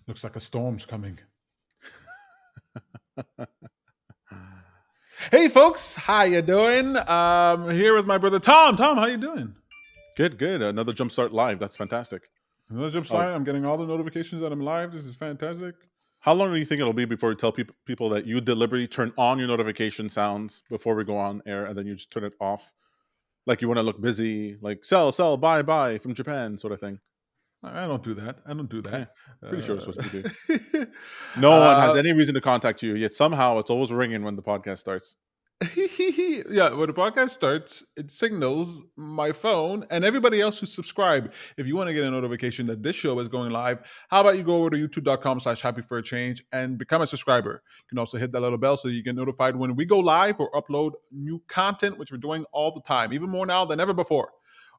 Looks like a storm's coming. Hey, folks, how you doing? Here with my brother Tom. Tom, how you doing? Good, good. Another Jumpstart live. That's fantastic. Another jump Oh, site. I'm getting all the notifications that I'm live. This is fantastic. how long do you think it'll be before you tell people that you deliberately turn on your notification sounds before we go on air, and then you just turn it off, like you want to look busy, like sell, buy, buy from Japan, sort of thing? I don't do that. I don't do Yeah, that. pretty sure it's what you do. Uh, No one has uh, any reason to contact you, yet somehow it's always ringing when the podcast starts. yeah, when the podcast starts, it signals my phone and everybody else who's subscribed. If you want to get a notification that this show is going live, how about you go over to youtube.com/happy for a change and become a subscriber. You can also hit that little bell so you get notified when we go live or upload new content, which we're doing all the time, even more now than ever before.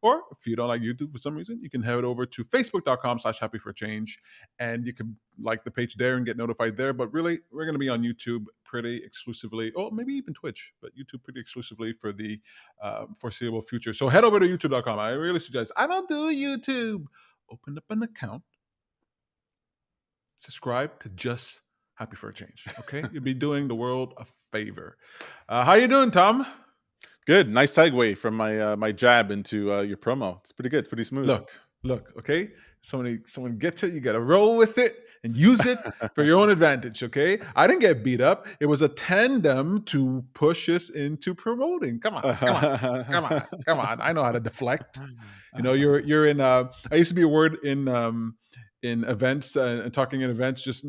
Or if you don't like YouTube for some reason, you can head over to facebook.com/happy for a change and you can like the page there and get notified there. But really, we're going to be on YouTube pretty exclusively, or maybe even Twitch, but YouTube pretty exclusively for the foreseeable future. So head over to youtube.com. I really suggest, I don't do YouTube. Open up an account, subscribe to just Happy for a Change. Okay, you'll be doing the world a favor. How you doing, Tom? Good, nice segue from my jab into your promo. It's pretty good, pretty smooth. Look, okay? Someone gets it, you gotta roll with it and use it for your own advantage, okay? I didn't get beat up. It was a tandem to push us into promoting. Come on. I know how to deflect. You know, you're in I used to be a word in events and talking in events, just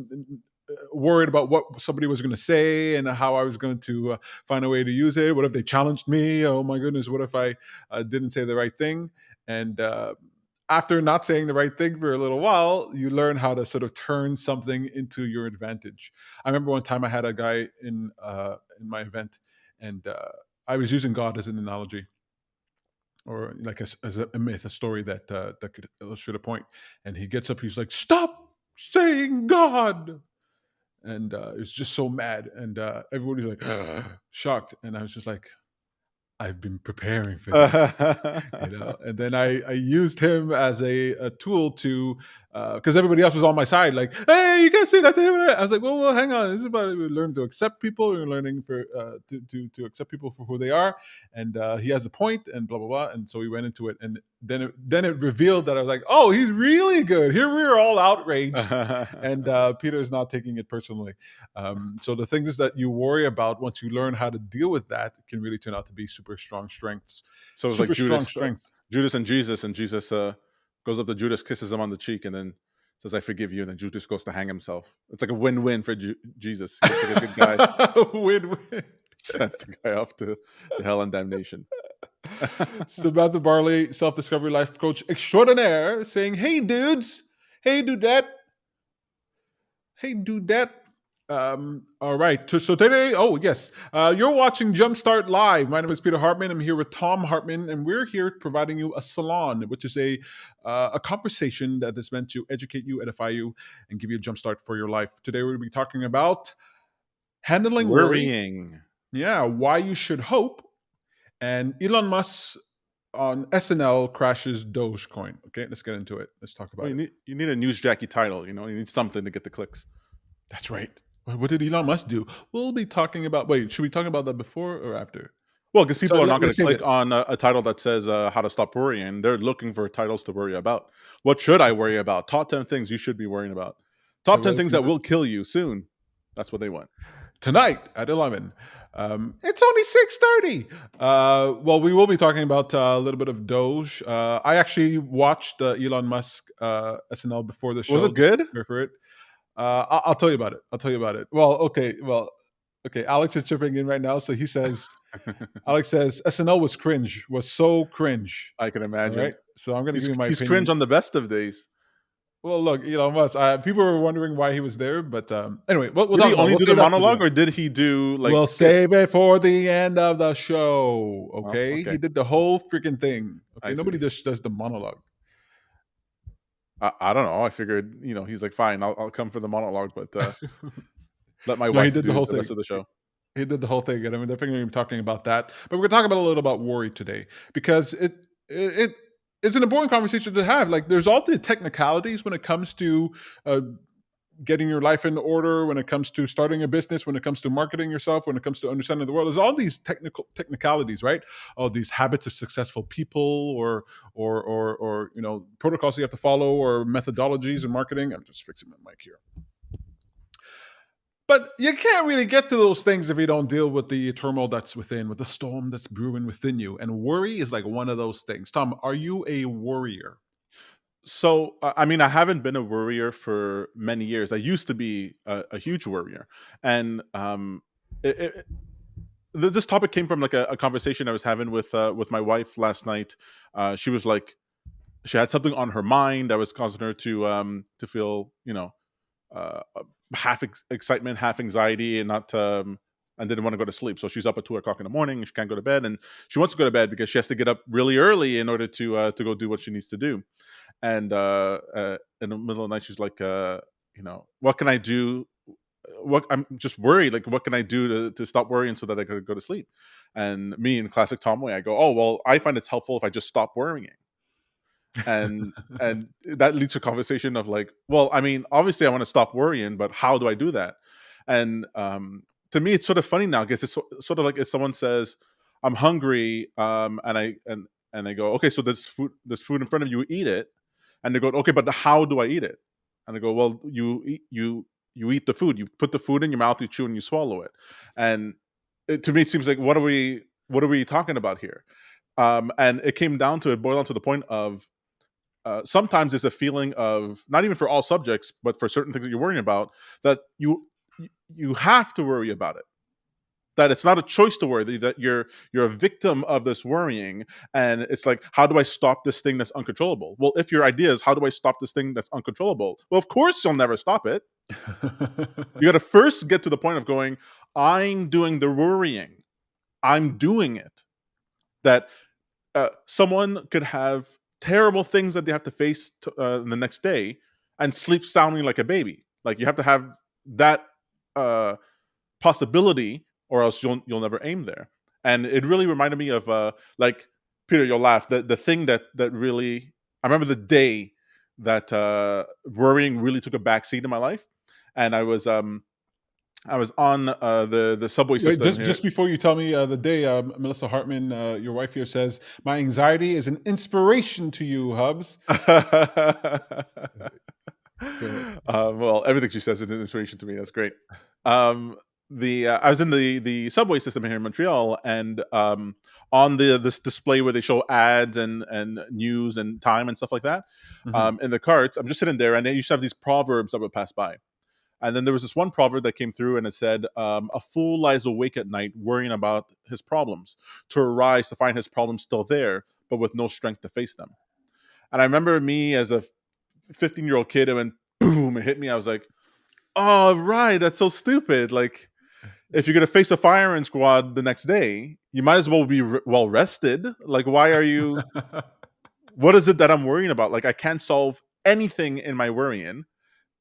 worried about what somebody was going to say and how I was going to find a way to use it. What if they challenged me? Oh my goodness, what if I didn't say the right thing? And after not saying the right thing for a little while, you learn how to sort of turn something into your advantage. I remember one time I had a guy in my event, and I was using God as an analogy, or like as a myth, a story that could illustrate a point. And he gets up, he's like, "Stop saying God!" And it was just so mad, and everybody's like shocked, and I was just like, I've been preparing for this, you know. And then I used him as a tool to, because everybody else was on my side, like, hey, you can't say that to him. I was like, well, hang on, this is about learning to accept people. We're learning for to accept people for who they are, and he has a point, and blah blah blah. And so we went into it, and then it revealed that I was like, oh, he's really good. Here we are all outraged, and Peter is not taking it personally. So the things that you worry about, once you learn how to deal with that, can really turn out to be super strong strengths. So it's like Super strong strengths. Judas and Jesus, and Jesus goes up to Judas, kisses him on the cheek, and then says, "I forgive you." And then Judas goes to hang himself. It's like a win-win for Jesus. He looks like a good guy, Win-win. sends the guy off to hell and damnation. Samantha Barley, self-discovery life coach extraordinaire, saying, "Hey dudes, hey dudette, hey dudette." All right. So today, oh yes, you're watching Jumpstart Live. My name is Peter Hartman. I'm here with Tom Hartman, and we're here providing you a salon, which is a conversation that is meant to educate you, edify you, and give you a jumpstart for your life. Today, we're going to be talking about handling worry. Worrying. Yeah, why you should hope, and Elon Musk on SNL crashes Dogecoin. Okay, let's get into it. Let's talk Well, about it. you need a newsjacky title. You know, you need something to get the clicks. That's right. What did Elon Musk do? We'll be talking about. Wait, should we talk about that before or after? Well, because So people are not going let's to save click it. on a title that says how to stop worrying. They're looking for titles to worry about. What should I worry about? Top 10 things you should be worrying about. So Top 10 let's things do that that will kill you soon. That's what they want. tonight at 11. It's only 6:30. Well, we will be talking about a little bit of Doge. I actually watched Elon Musk SNL before the Was show, it just to good? prepare for it. I'll tell you about it. I'll tell you about it. Well, okay. Alex is chipping in right now, so he says, Alex says SNL was so cringe. I can All right, imagine. so I'm going to give you my He's cringe opinion. on the best of days. Well, look, Elon Musk. People were wondering why he was there, but anyway, we'll Did talk he about. only We'll do the save that for the monologue, end. or did he do like We'll skits? save it for the end of the show. Well, Okay, he okay. did the whole freaking thing. Okay, I nobody see. just does the monologue. I don't know. I figured, he's like, fine, I'll come for the monologue, but let my No, he wife did the do whole the rest thing. of the show. He did the whole thing, and I mean, definitely going to be talking about that. But we're going to talk about a little about worry today because it's an important conversation to have. Like, there's all the technicalities when it comes to getting your life in order, when it comes to starting a business, when it comes to marketing yourself, when it comes to understanding the world. There's all these technicalities, right? All these habits of successful people, or protocols you have to follow, or methodologies in marketing. I'm just fixing my mic here. But you can't really get to those things if you don't deal with the turmoil that's within, with the storm that's brewing within you. And worry is like one of those things. Tom, are you a worrier? So, I mean, I haven't been a worrier for many years. I used to be a huge worrier, and it, it, this topic came from like a conversation I was having with my wife last night. She was like, she had something on her mind that was causing her to feel, half excitement, half anxiety, and not and didn't want to go to sleep. So she's up at 2 o'clock in the morning. And she can't go to bed, and she wants to go to bed because she has to get up really early in order to go do what she needs to do. And in the middle of the night, she's like, what can I do? What I'm just worried. Like, what can I do to stop worrying so that I could go to sleep? And me, in classic Tom way, I go, oh well, I find it's helpful if I just stop worrying. And that leads to a conversation of like, well, I mean, obviously I want to stop worrying, but how do I do that? And to me it's sort of funny now because it's sort of like if someone says I'm hungry, and I go, okay, so there's food in front of you, eat it. And they go, okay, but how do I eat it? And I go, well, you eat the food, you put the food in your mouth, you chew and you swallow it. And to me it seems like what are we talking about here? And it boiled down to the point of sometimes it's a feeling of, not even for all subjects, but for certain things that you're worrying about, that you have to worry about it. That it's not a choice to worry. That you're a victim of this worrying, and it's like, how do I stop this thing that's uncontrollable? Well, if your idea is how do I stop this thing that's uncontrollable, well, of course you'll never stop it. You got to first get to the point of going, I'm doing the worrying. I'm doing it. That someone could have terrible things that they have to face the next day and sleep sounding like a baby. Like you have to have that uh, possibility, or else you'll never aim there. And it really reminded me of like, Peter, you'll laugh. The thing that really, I remember the day that worrying really took a backseat in my life, and I was on the subway Wait, system just here. before you tell me the day, Melissa Hartman, your wife here, says my anxiety is an inspiration to you, Hubs. Go ahead. Well, everything she says is an inspiration to me. That's great. Um, the I was in the subway system here in Montreal, and on this display where they show ads and news and time and stuff like that, Mhm. in the carts, I'm just sitting there, and they used to have these proverbs that would pass by. And then there was this one proverb that came through, and it said, "A fool lies awake at night, worrying about his problems, to arise to find his problems still there, but with no strength to face them." And I remember me as a 15-year-old kid, and went boom, it hit me. I was like, "Oh, right, that's so stupid." Like, if you're gonna face a firing squad the next day, you might as well be well rested. Like, why are you? What is it that I'm worrying about? Like, I can't solve anything in my worrying,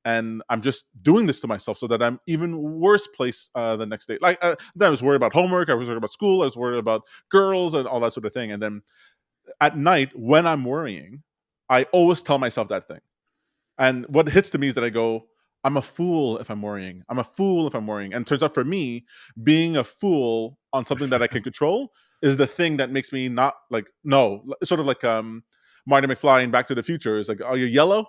and I'm just doing this to myself so that I'm even worse place the next day. Like, then I was worried about homework, I was worried about school, I was worried about girls and all that sort of thing. And then at night when I'm worrying, I always tell myself that thing. And what hits to me is that I go, I'm a fool if I'm worrying. I'm a fool if I'm worrying. And it turns out for me, being a fool on something that I can control is the thing that makes me not like, no, it's sort of like Marty McFly in Back to the Future is like, are you yellow?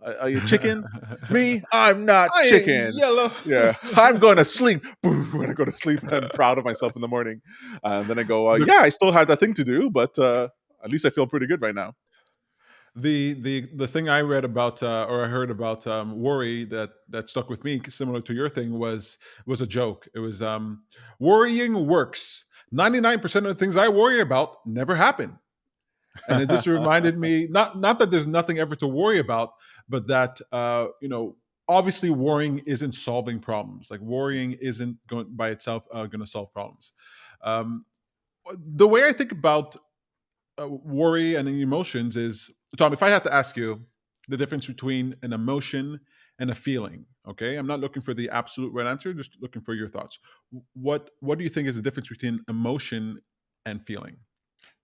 Are you chicken? Me? I'm not I ain't chicken. yellow. Yeah, I'm going to sleep. When I go to sleep, and I'm proud of myself in the morning. And then I go, the yeah, I still have that thing to do, but at least I feel pretty good right now. the thing I read about, or I heard about, worry that stuck with me, similar to your thing, was a joke. It was, worrying works. 99% of the things I worry about never happen. And it just reminded me, not that there's nothing ever to worry about, but that, obviously worrying isn't solving problems. Like worrying isn't going by itself going to solve problems. Um, the way I think about worry and emotions is, Tom, if I had to ask you the difference between an emotion and a feeling, okay, I'm not looking for the absolute right answer, just looking for your thoughts. What do you think is the difference between emotion and feeling?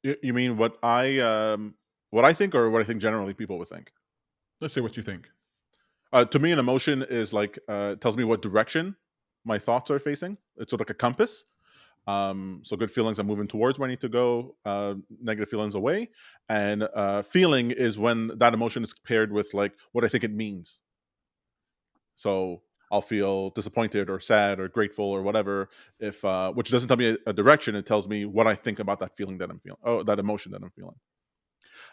You mean what I think, or what I think generally people would think? Let's say what you think. To me, an emotion is like tells me what direction my thoughts are facing. It's sort of like a compass. So good feelings I'm moving towards where I need to go. Negative feelings away, and feeling is when that emotion is paired with like what I think it means. So I'll feel disappointed or sad or grateful or whatever. If which doesn't tell me a direction, it tells me what I think about that feeling that I'm feeling. Oh, that emotion that I'm feeling.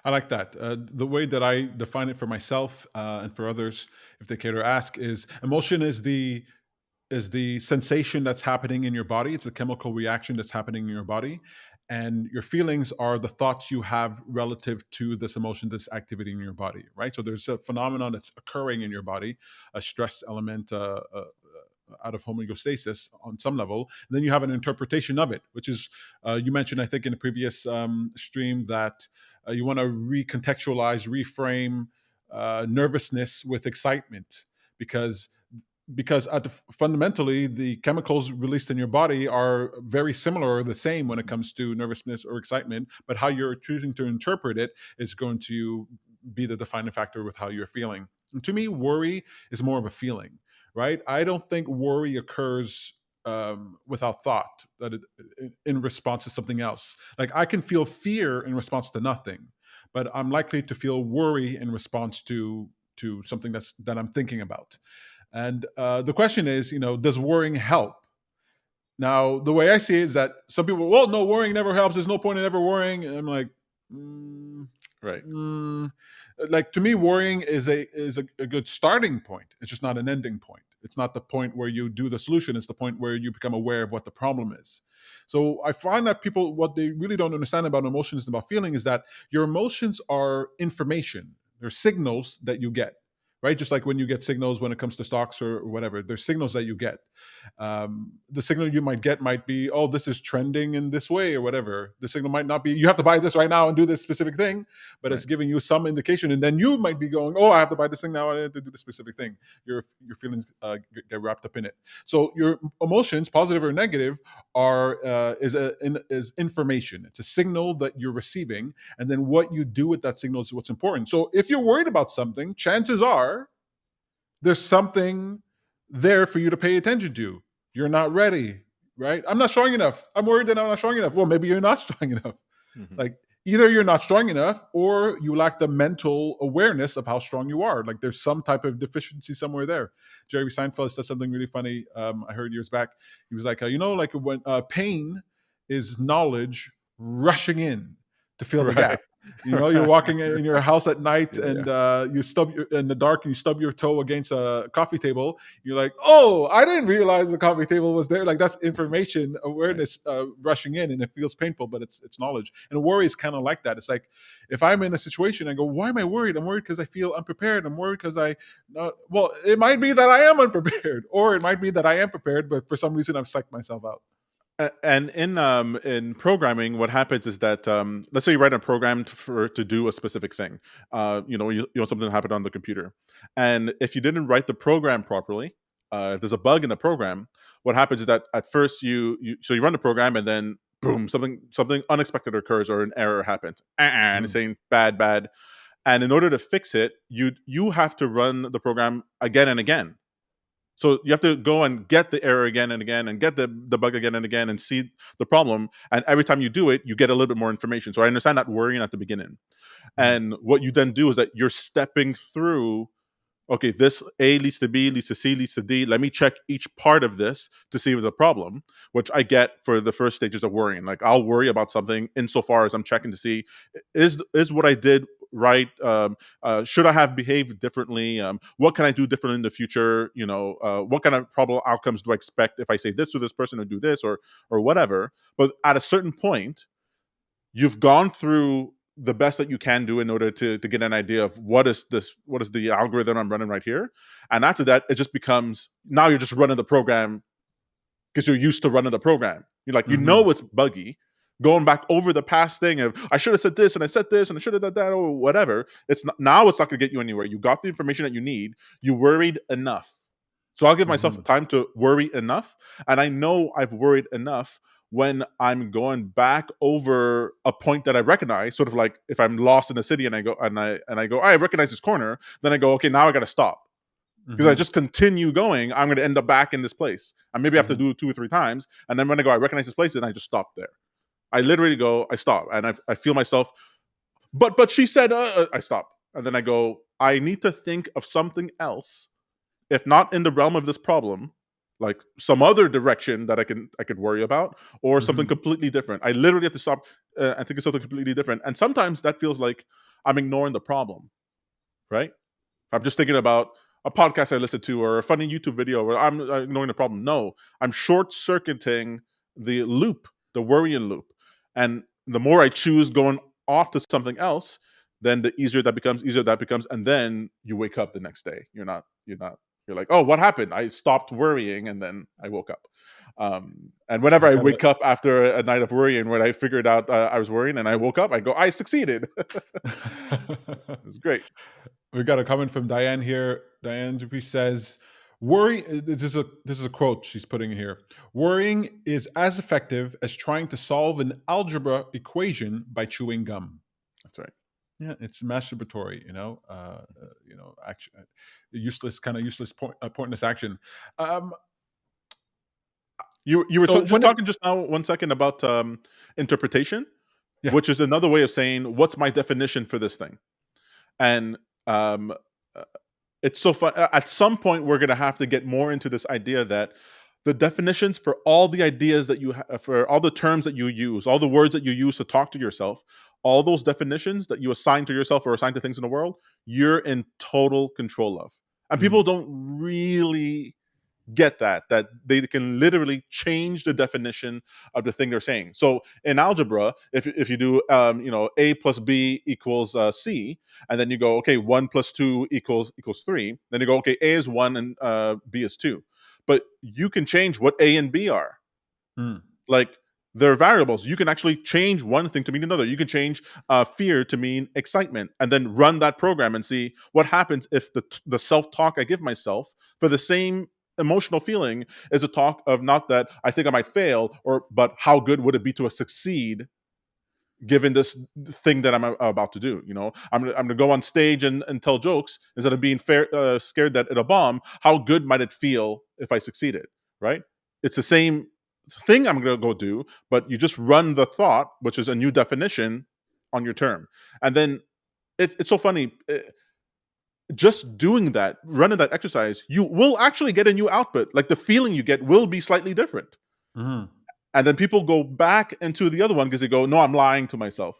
I like that. The way that I define it for myself and for others, if they care to ask, is emotion is the sensation that's happening in your body. It's a chemical reaction that's happening in your body. And your feelings are the thoughts you have relative to this emotion, this activity in your body, right? So there's a phenomenon that's occurring in your body, a stress element out of homeostasis on some level. And then you have an interpretation of it, which is, you mentioned, I think, in the previous stream that you want to recontextualize, reframe nervousness with excitement because fundamentally the chemicals released in your body are very similar or the same when it comes to nervousness or excitement, but how you're choosing to interpret it is going to be the defining factor with how you're feeling. And to me, worry is more of a feeling, right? I don't think worry occurs without thought, in response to something else. Like I can feel fear in response to nothing, but I'm likely to feel worry in response to something that I'm thinking about. And the question is, does worrying help? Now, the way I see it is that some people, well, no, worrying never helps. There's no point in ever worrying. And I'm like, mm, Right. mm. Like to me, worrying is a good starting point. It's just not an ending point. It's not the point where you do the solution. It's the point where you become aware of what the problem is. So I find that people, what they really don't understand about emotions and about feeling is that your emotions are information. They're signals that you get, right? Just like when you get signals when it comes to stocks or whatever, there's signals that you get. The signal you might get might be, oh, this is trending in this way or whatever. The signal might not be, you have to buy this right now and do this specific thing, but Right. it's giving you some indication. And then you might be going, oh, I have to buy this thing now. I have to do this specific thing. Your feelings get wrapped up in it. So your emotions, positive or negative, is information. It's a signal that you're receiving, and then what you do with that signal is what's important. So if you're worried about something, chances are there's something there for you to pay attention to. You're not ready, right? I'm not strong enough. I'm worried that I'm not strong enough. Well, maybe you're not strong enough. Hmm. Like either you're not strong enough or you lack the mental awareness of how strong you are. Like there's some type of deficiency somewhere there. Jerry Seinfeld said something really funny. I heard years back. He was like, like when pain is knowledge rushing in to fill the Right. gap. You're walking in your house at night Yeah. and Yeah. you in the dark and you stub your toe against a coffee table. You're like, oh, I didn't realize the coffee table was there. Like that's information Right. awareness rushing in, and it feels painful, but it's knowledge. And worry is kind of like that. It's like if I'm in a situation, I go, why am I worried? I'm worried because I feel unprepared. I'm worried because well, it might be that I am unprepared, or it might be that I am prepared, but for some reason I've psyched myself out. And in programming, what happens is that let's say you write a program to do a specific thing. Something happened on the computer, and if you didn't write the program properly, if there's a bug in the program, what happens is that at first you run the program and then boom, something unexpected occurs or an error happens, and it's Mhm. saying bad, bad. And in order to fix it, you have to run the program again and again. So you have to go and get the error again and again and get the bug again and again and see the problem. And every time you do it, you get a little bit more information. So I understand that worrying at the beginning. Mhm. And what you then do is that you're stepping through, okay, this A leads to B, leads to C, leads to D. Let me check each part of this to see if there's a problem, which I get for the first stages of worrying. Like I'll worry about something insofar as I'm checking to see is what I did right. Should I have behaved differently? What can I do differently in the future? What kind of probable outcomes do I expect if I say this to this person or do this or whatever? But at a certain point, you've gone through the best that you can do in order to get an idea of what is the algorithm I'm running right here. And after that, it just becomes now you're just running the program because you're used to running the program. You're like, Mhm. it's buggy. Going back over the past thing of I should have said this and I said this and I should have done that or whatever. It's not gonna get you anywhere. You got the information that you need. You worried enough. So I'll give myself Mhm. time to worry enough. And I know I've worried enough when I'm going back over a point that I recognize, sort of like if I'm lost in the city and I go, I recognize this corner, then I go, okay, now I gotta stop. Because I Mhm. just continue going, I'm going to end up back in this place. I maybe have to Mhm. do it 2 or 3 times, and then when I go, I recognize this place, and I just stop there. I literally go, I stop, and I feel myself. But she said, I stop, and then I go. I need to think of something else, if not in the realm of this problem, like some other direction that I could worry about, or something Mhm. completely different. I literally have to stop and think of something completely different. And sometimes that feels like I'm ignoring the problem, right? I'm just thinking about a podcast I listened to or a funny YouTube video where I'm ignoring the problem. No, I'm short circuiting the loop, the worrying loop. And the more I choose going off to something else, then the easier that becomes. And then you wake up the next day. You're like, oh, what happened? I stopped worrying and then I woke up. And whenever We I got wake up after a night of worrying, when I figured out I was worrying and I woke up, I go, I succeeded. a It's great. we got a comment from Diane here. Diane Dupuy says, "Worry." This is a quote she's putting here. Worrying is as effective as trying to solve an algebra equation by chewing gum. That's right. Yeah, it's masturbatory. Action, useless, kind of useless, pointless action. Um, You were so just when it, talking just now 1 second about interpretation, yeah, which is another way of saying what's my definition for this thing. And um, uh, it's so fun. At some point, we're going to have to get more into this idea that the definitions for all the ideas that for all the terms that you use, all the words that you use to talk to yourself, all those definitions that you assign to yourself or assign to things in the world, you're in total control of. And people mm, don't really get that they can literally change the definition of the thing they're saying. So in algebra, if you do a plus b equals c, and then you go, okay, 1 plus 2 equals 3, then you go, okay, a is 1 and b is 2, but you can change what a and b are. mm, Like, they're variables. You can actually change one thing to mean another. You can change fear to mean excitement, and then run that program and see what happens if the self talk I give myself for the same emotional feeling is a talk of not that I think I might fail, or but how good would it be to succeed given this thing that I'm about to do. I'm gonna go on stage and tell jokes instead of being scared that it'll bomb. How good might it feel if I succeeded? Right? It's the same thing I'm gonna go do, but you just run the thought, which is a new definition, on your term, and then it's so funny. Just doing that, running that exercise, you will actually get a new output. Like, the feeling you get will be slightly different. mm. And then people go back into the other one because they go, no, I'm lying to myself.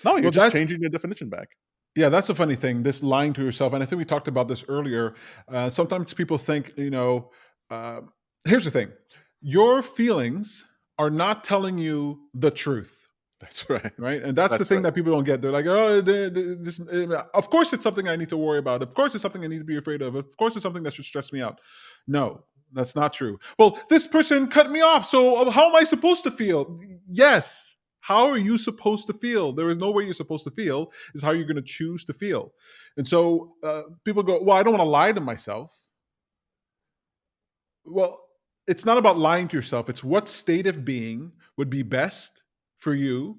No, you're Well, just that's changing your definition back. yeah, that's a funny thing. This lying to yourself, and I think we talked about this earlier. Sometimes people think, uh, here's the thing: your feelings are not telling you the truth. That's right. Right, and that's the That's thing right. that people don't get. They're like, "Oh, this." Of course, it's something I need to worry about. Of course, it's something I need to be afraid of. Of course, it's something that should stress me out. No, that's not true. Well, this person cut me off, so how am I supposed to feel? Yes. How are you supposed to feel? There is no way you're supposed to feel. Is how you're going to choose to feel. And so people go, "Well, I don't want to lie to myself." Well, it's not about lying to yourself. It's what state of being would be best for you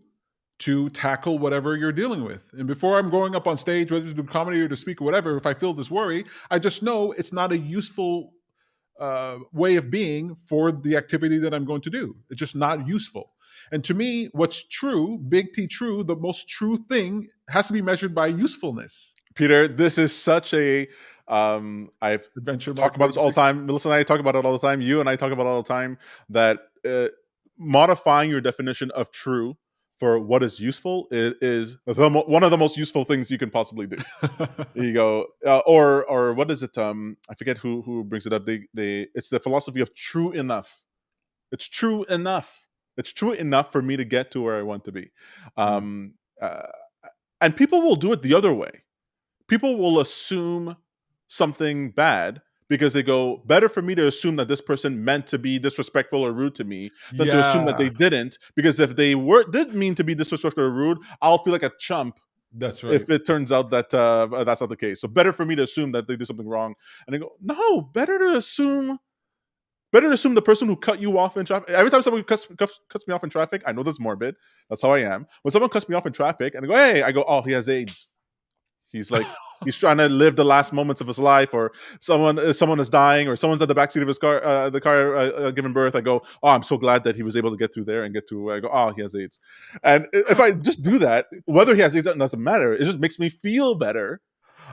to tackle whatever you're dealing with. And before I'm going up on stage, whether to do comedy or to speak or whatever, if I feel this worry, I just know it's not a useful way of being for the activity that I'm going to do. It's just not useful. And to me, what's true, big T true, the most true thing has to be measured by usefulness. Peter, this is such a I've Adventure talked about this all the marketing. time. Melissa and I talk about it all the time. You and I talk about it all the time, that modifying your definition of true for what is useful is one of the most useful things you can possibly do. You go, or what is it? I forget who brings it up. They it's the philosophy of true enough. It's true enough. It's true enough for me to get to where I want to be. Mm. Um, uh, and people will do it the other way. People will assume something bad because they go, better for me to assume that this person meant to be disrespectful or rude to me than to assume that they Yeah, didn't. Because if they did mean to be disrespectful or rude, I'll feel like a chump that's right. if it turns out that that's not the case. So better for me to assume that they do something wrong. And they go, no, better to assume the person who cut you off in traffic. Every time someone cuts me off in traffic, I know that's morbid. That's how I am. When someone cuts me off in traffic and I go, hey, I go, oh, he has AIDS. He's like, He's trying to live the last moments of his life, or someone is dying, or someone's at the backseat of his car, giving birth. I go, oh, I'm so glad that he was able to get through there and get to where I go, oh, he has AIDS. And if I just do that, whether he has AIDS doesn't matter. It just makes me feel better,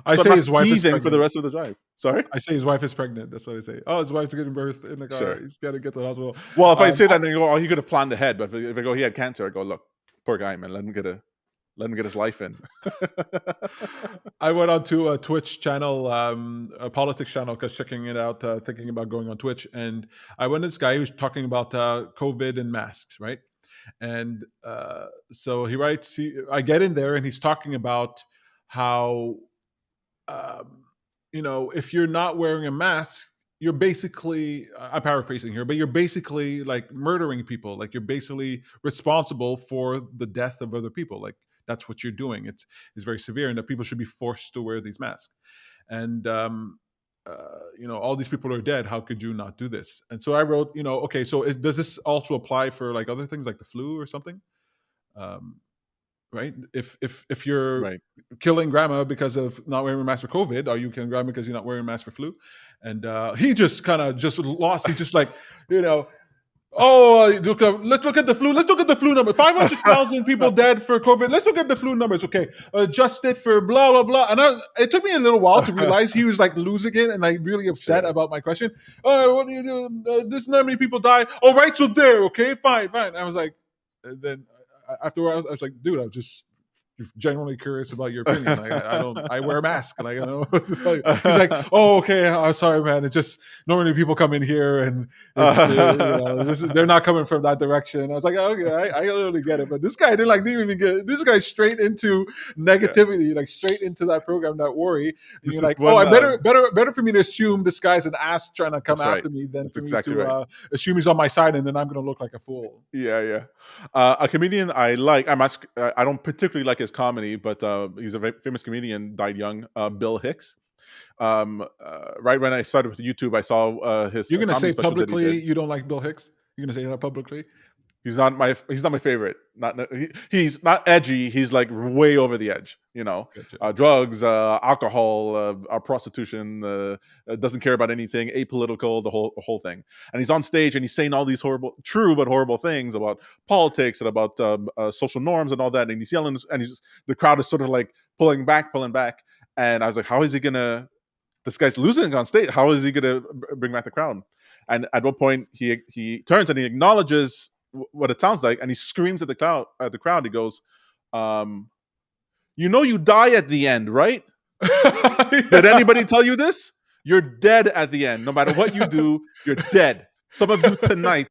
I so I'm say not his wife is seething for the pregnant. rest of the drive. Sorry. I say his wife is pregnant. That's what I say. Oh, his wife's giving birth in the car. Sure. He's got to get to the hospital. Well, if I say I, that, then you go, oh, he could have planned ahead. But if I go, he had cancer, I go, look, poor guy, man. Let him get his life in. I went on to a Twitch channel, a politics channel, because checking it out, thinking about going on Twitch, and I went to this guy who was talking about COVID and masks, right? And so he writes, I get in there, and he's talking about how, um, if you're not wearing a mask, you're basically, I'm paraphrasing here, but you're basically like murdering people. Like you're basically responsible for the death of other people. Like that's what you're doing. It's very severe, and that people should be forced to wear these masks. And all these people are dead. How could you not do this? And so I wrote, okay, so does this also apply for like other things like the flu or something? Um, right? If you're Right. killing grandma because of not wearing a mask for COVID, are you killing grandma because you're not wearing a mask for flu? And he just kind of just lost. He's just like, you know, oh, let's look at the flu. Let's look at the flu number. 500,000 people dead for COVID. Let's look at the flu numbers. Okay, adjusted for blah blah blah. And it took me a little while to realize he was like losing it and like really upset Sure. about my question. Oh, what do you do? This not many people die. Oh, right, so there. Okay, fine. I was like, then after I was like, dude, I was just genuinely curious about your opinion. Like, I wear a mask. Like, I don't know what to tell you. He's like, oh, okay. I'm sorry, man. It's just normally people come in here and they're not coming from that direction. I was like, oh, okay, I literally get it. But this guy didn't even get it. This guy straight into Yeah. negativity, like straight into that program, that worry. And This you're is like, oh, one. I better for me to assume this guy's an ass trying to come That's right. after me than That's for me exactly to right. assume he's on my side and then I'm going to look like a fool. Yeah, yeah. A comedian I like. I don't particularly like his comedy, but he's a very famous comedian. Died young. Bill Hicks. Right when I started with YouTube, I saw his You're going to comedy say special that he did. publicly you don't like Bill Hicks? You're going to say that publicly? He's not my favorite. He's not edgy. He's like way over the edge. Gotcha. Drugs, alcohol, prostitution. Doesn't care about anything. Apolitical. The whole thing. And he's on stage and he's saying all these true but horrible things about politics and about social norms and all that. And he's yelling, and the crowd is sort of like pulling back. And I was like, how is he gonna? This guy's losing on stage. How is he gonna bring back the crowd? And at one point, he turns and he acknowledges what it sounds like, and he screams at the crowd. He goes, you die at the end, right? Did anybody tell you this? You're dead at the end. No matter what you do, you're dead. Some of you tonight.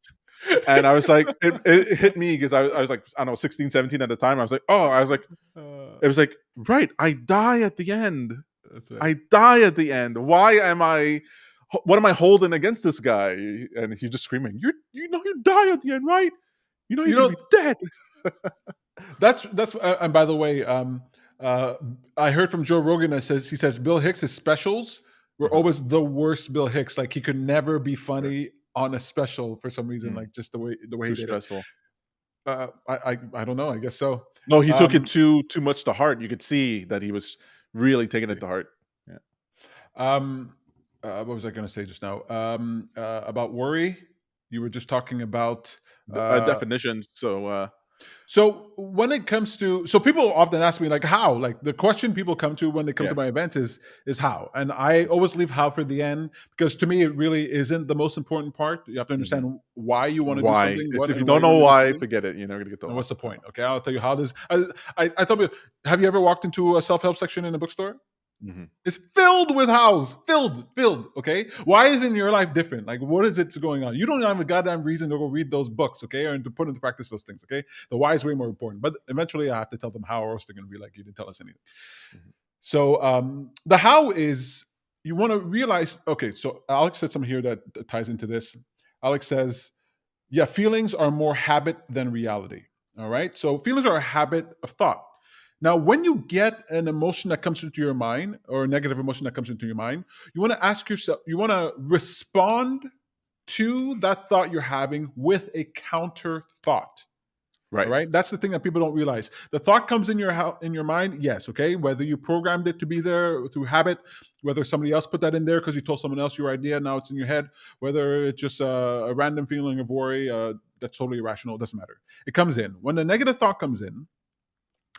And I was like, it hit me because I was like, I don't know, 16, 17 at the time. I was like, it was like, right, I die at the end. That's right. I die at the end. What am I holding against this guy? And he's just screaming, you die at the end, right? You're You gonna know, be dead. that's and by the way, I heard from Joe Rogan that he says Bill Hicks' specials were Uh-huh. always the worst Bill Hicks. Like he could never be Sure. funny on a special for some reason, Mm. like just the way he Too did it. stressful. I don't know. I guess so. No, he took it Um, too much to heart. You could see that he was really taking it see. to heart. Yeah. Um, what was I going to say just now? About worry. You were just talking about. Uh, Definitions. So So when it comes to, so people often ask me like how, like the question people come to when they come yeah. to my event is how, and I always leave how for the end because to me it really isn't the most important part. You have to Mhm. understand why you want to do Why? something, It's what if you and why don't you know want to do why, something, forget it. You're never gonna get the and what's the why. point. Okay, I'll tell you how this. I tell people, have you ever walked into a self help section in a bookstore? Mhm. It's filled with hows, filled. Okay, why isn't your life different? Like, what is it going on? You don't have a goddamn reason to go read those books, okay, or to put into practice those things. Okay, the why is way more important. But eventually, I have to tell them how, or else they're going to be like, "You didn't tell us anything." Mhm. So the how is you want to realize. Okay, so Alex said something here that ties into this. Alex says, "Yeah, feelings are more habit than reality." All right, so feelings are a habit of thought. Now, when you get an emotion that comes into your mind or a negative emotion that comes into your mind, you want to ask yourself, you want to respond to that thought you're having with a counter thought. All Right. right, that's the thing that people don't realize. The thought comes in in your mind, yes, okay. Whether you programmed it to be there through habit, whether somebody else put that in there because you told someone else your idea, now it's in your head. Whether it's just a random feeling of worry, that's totally irrational. It doesn't matter. It comes in when the negative thought comes in,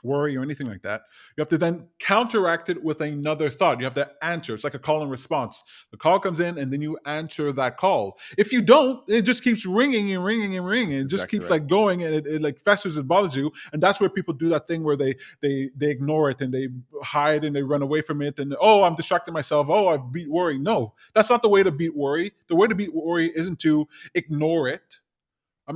worry or anything like that, you have to then counteract it with another thought. You have to answer. It's like a call and response. The call comes in and then you answer that call. If you don't, it just keeps ringing and ringing and ringing. It just Exactly keeps right. like going, and it like festers, it bothers you. And that's where people do that thing where they ignore it and they hide and they run away from it. And oh, I'm distracting myself. Oh, I've beat worry. No, that's not the way to beat worry. The way to beat worry isn't to ignore it.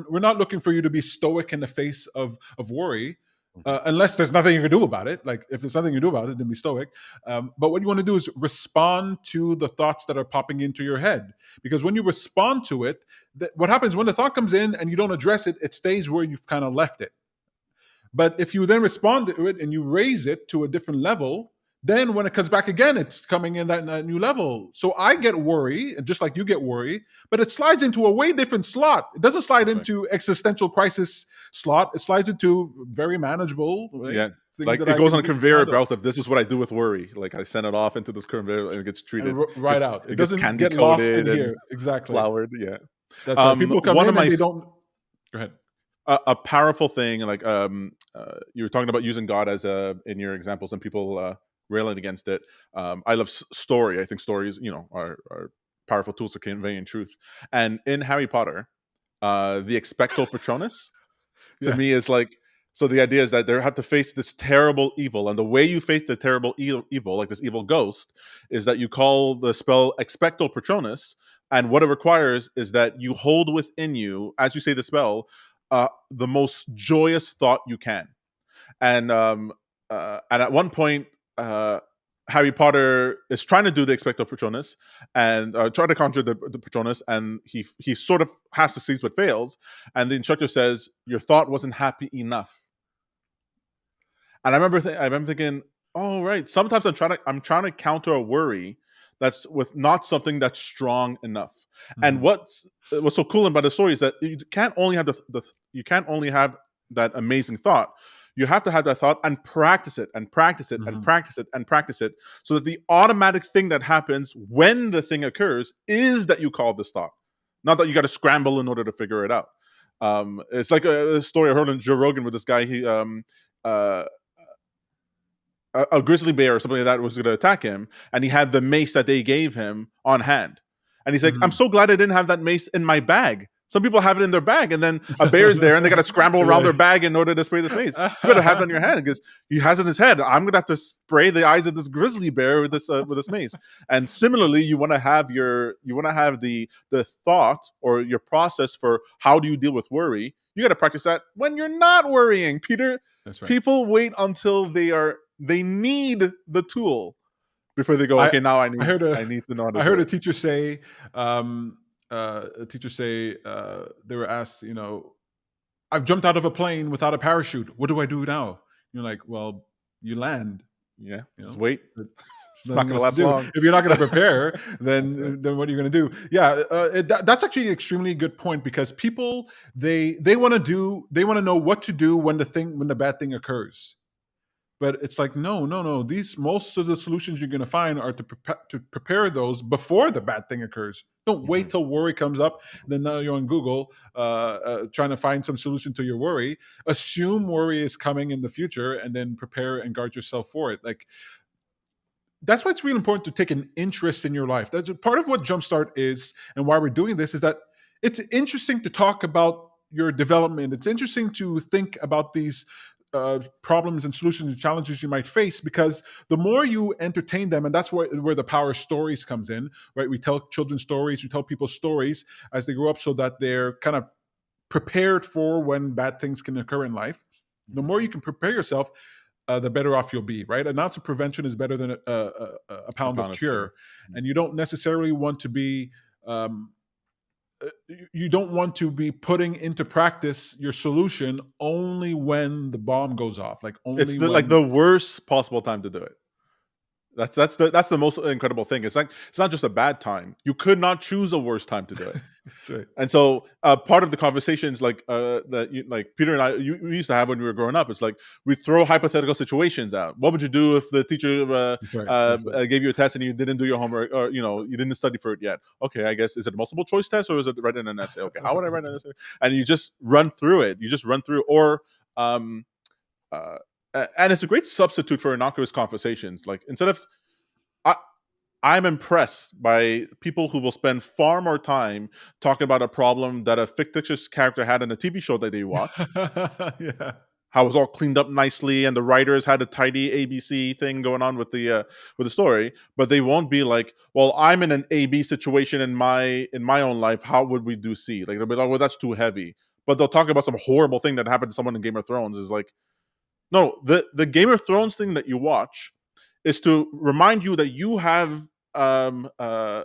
We're not looking for you to be stoic in the face of worry, Mhm. unless there's nothing you can do about it. Like if there's nothing you can do about it, then be stoic. But what you want to do is respond to the thoughts that are popping into your head, because when you respond to it, what happens when the thought comes in and you don't address it, it stays where you've kind of left it. But if you then respond to it and you raise it to a different level, then when it comes back again, it's coming in that new level. So I get worry, just like you get worry, but it slides into a way different slot. It doesn't slide That's right. into existential crisis slot. It slides into very manageable, right, Yeah. things Like that it I goes on a can conveyor handle, belt of this is what I do with worry. Like I send it off into this conveyor and it gets and treated. right out. It It gets doesn't candy get lost in coated and here. Exactly. floured. Yeah. That's right. People come One of in and my they don't. Go ahead. a powerful thing, like you were talking about using God as a in your examples, and people railing against it. I love story. I think stories, are powerful tools for conveying truth. And in Harry Potter, the expecto patronus to Yeah. me is like, so the idea is that they have to face this terrible evil, and the way you face the terrible evil, like this evil ghost, is that you call the spell expecto patronus, and what it requires is that you hold within you, as you say the spell, the most joyous thought you can. And at one point, uh, Harry Potter is trying to do the expecto patronus and try to conjure the patronus, and he sort of has to succeed but fails. And the instructor says, "Your thought wasn't happy enough." And I remember thinking, "Oh right, sometimes I'm trying to counter a worry that's with not something that's strong enough." And Mhm. what's so cool about the story is that you can't only have you can't only have that amazing thought. You have to have that thought and practice it and practice it and Mhm. practice it and practice it, so that the automatic thing that happens when the thing occurs is that you call this thought, not that you got to scramble in order to figure it out. It's like a story I heard on Joe Rogan with this guy. Uh, a grizzly bear or something like that was going to attack him, and he had the mace that they gave him on hand. And he's like, "I'm Mhm. so glad I didn't have that mace in my bag." Some people have it in their bag, and then a bear's there, and they got to scramble around their Right. bag in order to spray this mace. You better have that in your hand because he has it in his head. I'm gonna have to spray the eyes of this grizzly bear with this mace. And similarly, you want to have the thought or your process for how do you deal with worry. You got to practice that when you're not worrying, Peter. That's right. People wait until they need the tool before they go, I okay, now I heard I need to know how to I do heard it. um, a teacher say, they were asked, "I've jumped out of a plane without a parachute. What do I do now?" You're like, "Well, you land, Yeah, you just know? wait. There's It's not nothing going to else to last do. long. If you're not gonna prepare, That's right. then what are you gonna do?" Yeah, that's actually an extremely good point, because people, they wanna know what to do when the bad thing occurs. But it's like, no, no, no. These Most of the solutions you're going to find are to prepare those before the bad thing occurs. Don't wait Mhm. till worry comes up. Then now you're on Google trying to find some solution to your worry. Assume worry is coming in the future, and then prepare and guard yourself for it. Like, that's why it's really important to take an interest in your life. That's part of what Jumpstart is, and why we're doing this is that it's interesting to talk about your development. It's interesting to think about these problems and solutions and challenges you might face, because the more you entertain them, and that's where the power of stories comes in, right? We tell children stories, we tell people stories as they grow up, so that they're kind of prepared for when bad things can occur in life. The Mhm. more you can prepare yourself, the better off you'll be, right? An ounce of prevention is better than a A pound of pound of cure. cure. Mhm. And you don't necessarily want to be, um, you don't want to be putting into practice your solution only when the bomb goes off, like It's only the like when, the worst possible time to do it. That's the most incredible thing. It's not just a bad time. You could not choose a worse time to do it. That's right. And so, part of the conversations, like Peter and I we used to have when we were growing up, it's like we throw hypothetical situations out. What would you do if the teacher That's right. That's right. gave you a test and you didn't do your homework, or you didn't study for it yet? Okay, I guess, is it a multiple choice test or is it writing an essay? Okay, how would I write an essay? And you just run through it. You just run through, or um, uh, and it's a great substitute for innocuous conversations. Like, instead of I, I'm impressed by people who will spend far more time talking about a problem that a fictitious character had in a TV show that they watch. Yeah. How it was all cleaned up nicely, and the writers had a tidy ABC thing going on with the story. But they won't be like, "Well, I'm in an AB situation in my own life. How would we do C?" Like, they'll be like, "Well, that's too heavy." But they'll talk about some horrible thing that happened to someone in Game of Thrones. Is like, no, the Game of Thrones thing that you watch is to remind you that you have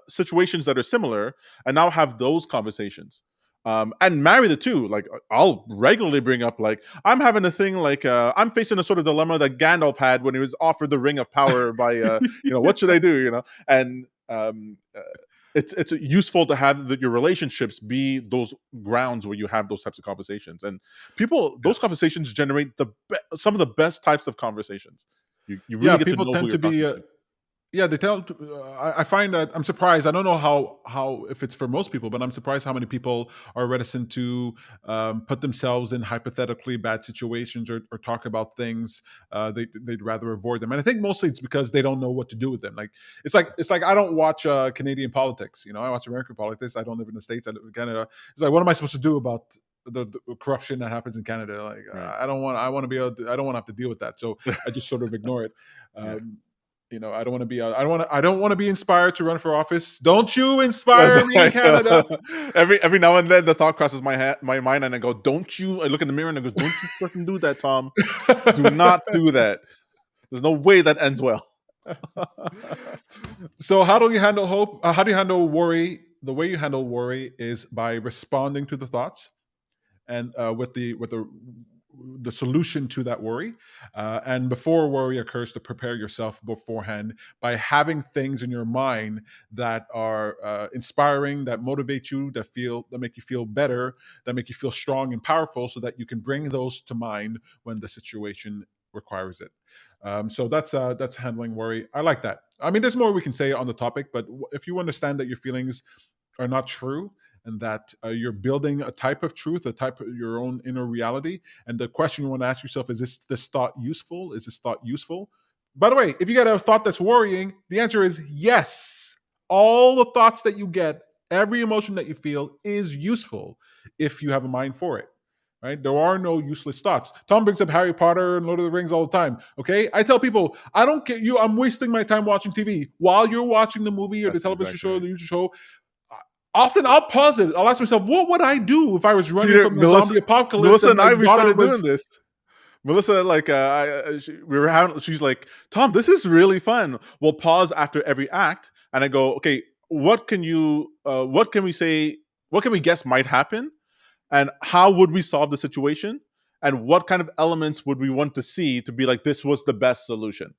situations that are similar, and now have those conversations. And marry the two. Like, I'll regularly bring up, like, I'm having a thing, like, I'm facing a sort of dilemma that Gandalf had when he was offered the Ring of Power by, what should I do? And it's useful to have your relationships be those grounds where you have those types of conversations. And Yeah. those conversations generate some of the best types of conversations. You really Yeah, get to people know who tend you're to be talking to. yeah, they tell. I find that I'm surprised. I don't know how if it's for most people, but I'm surprised how many people are reticent to put themselves in hypothetically bad situations, or talk about things they'd rather avoid them. And I think mostly it's because they don't know what to do with them. Like, it's like I don't watch Canadian politics. I watch American politics. I don't live in the States. I live in Canada. It's like, what am I supposed to do about the corruption that happens in Canada? Like, Right. I don't want. I want to be able. I don't want to have to deal with that. So I just sort of ignore it. Yeah. Um, I don't want to be. I don't want to be inspired to run for office. Don't you inspire me, Canada? Every now and then the thought crosses my mind, and I go, "Don't you?" I look in the mirror and I go, "Don't you freaking do that, Tom? Do not do that. There's no way that ends well." So, how do you handle hope? How do you handle worry? The way you handle worry is by responding to the thoughts, and with the solution to that worry, and before worry occurs, to prepare yourself beforehand by having things in your mind that are inspiring, that motivate you, that make you feel better, that make you feel strong and powerful, so that you can bring those to mind when the situation requires it. So that's handling worry. I like that. I mean, there's more we can say on the topic, but if you understand that your feelings are not true, and that you're building a type of truth, a type of your own inner reality. And the question you want to ask yourself is, this thought useful? Is this thought useful? By the way, if you get a thought that's worrying, the answer is yes. All the thoughts that you get, every emotion that you feel is useful if you have a mind for it. Right? There are no useless thoughts. Tom brings up Harry Potter and Lord of the Rings all the time. Okay, I tell people, I don't get you. I'm wasting my time watching TV while you're watching the movie or the That's television exactly show, or right. the YouTube show. Often I'll pause it. I'll ask myself, what would I do if I was running Peter, from the zombie apocalypse Melissa and and my I, we daughter started was. doing this. Melissa, like, we were having. She's like, "Tom, this is really fun." We'll pause after every act, and I go, "Okay, what can you? What can we say? What can we guess might happen? And how would we solve the situation? And what kind of elements would we want to see to be like, this was the best solution?"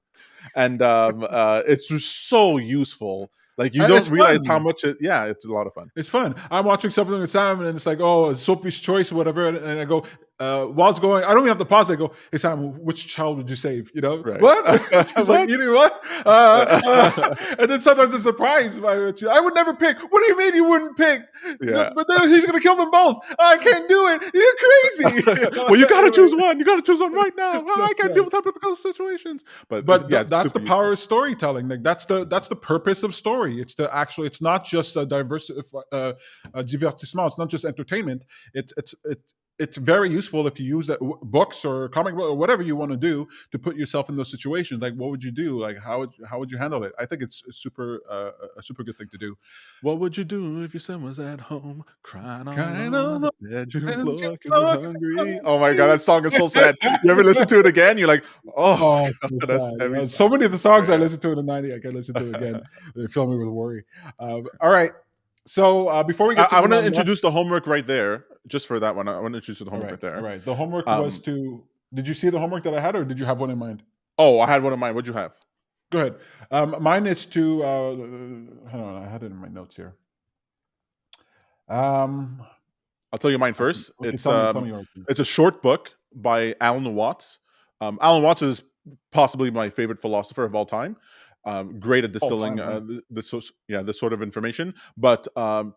And it's just so useful. Like, you don't It's realize how fun. much yeah, it's a lot of fun. It's fun. I'm watching something with Sam, and it's like, oh, Sophie's Choice or whatever, and I go, while it's going, I don't even have to pause. I go, hey Sam, which child would you save? Right. What? She's like, What? eating what? And then sometimes it's a surprise. I would never pick. What do you mean you wouldn't pick? Yeah. But then he's gonna kill them both. I can't do it. You're crazy. Well, you gotta choose Anyway, one. You gotta choose one right now. I that's can't deal right. with hypothetical situations. But But yeah, it's that's the super power useful. of storytelling. Like, that's the purpose of story. It's not just a a divertissement. It's not just entertainment. It's very useful if you use that, books or comic book or whatever you want to do, to put yourself in those situations. Like, what would you do? Like, how would you handle it? I think it's a super good thing to do. What would you do if your son was at home crying all Kind alone on of the bedroom and floor because he's look hungry? Oh my god, hungry. that song is so sad. You ever listen to it again? You're like, oh Oh, my it's god, so that's sad. heavy So song. many of the songs I Yeah. listened to in the '90s, I can listen to again. They fill me with worry. All right. So before we get to I the want to introduce non-less. the homework right there, just for that one. I want to introduce the All homework right, right all there. right. The homework was Um, to. Did you see the homework that I had, or did you have one in mind? oh, I had one of mine. What'd you have? Go ahead. Mine is to. Hold on, I had it in my notes here. Um, I'll tell you mine okay, first. okay. Tell me yours. It's a short book by Alan Watts. Alan Watts is possibly my favorite philosopher of all time. Great at All distilling time, yeah. this sort of information, but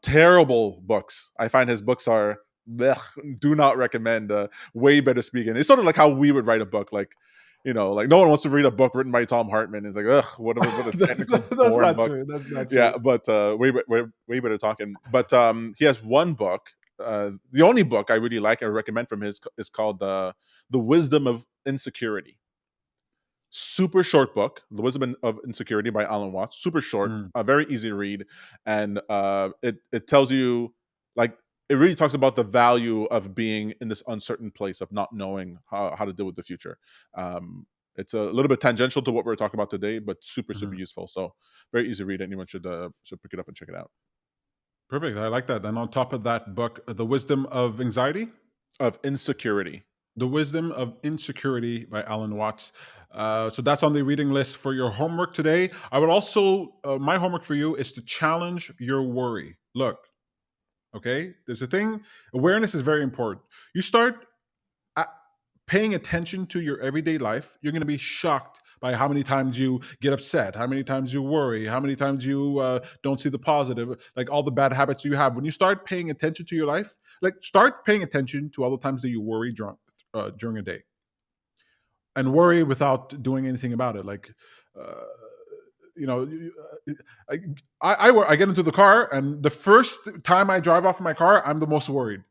terrible books. I find his books are blech, do not recommend. Way better speaking. It's sort of like how we would write a book, like. Like no one wants to read a book written by Tom Hartman. It's like, ugh, what a technical, That's boring not book. true. That's not Yeah, true. but way better talking. But he has one book. The only book I really like, I recommend from his is called "The Wisdom of Insecurity." Super short book, "The Wisdom of Insecurity" by Alan Watts. Super short, Mm, very easy to read, and it tells you like it really talks about the value of being in this uncertain place of not knowing how to deal with the future. It's a little bit tangential to what we're talking about today, but super mhm. useful. So very easy to read. Anyone should pick it up and check it out. Perfect. I like that. And on top of that book, The Wisdom of Anxiety, Of insecurity. The Wisdom of Insecurity by Alan Watts. So that's on the reading list for your homework today. I would also, my homework for you is to challenge your worry. Look, okay, there's a thing, awareness is very important. You start a- paying attention to your everyday life, you're going to be shocked by how many times you get upset, how many times you worry, how many times you don't see the positive, like all the bad habits you have. When you start paying attention to your life, like start paying attention to all the times that you worry during a day, and worry without doing anything about it. Like, uh, you know, I, I get into the car, and the first time I drive off in my car, I'm the most worried.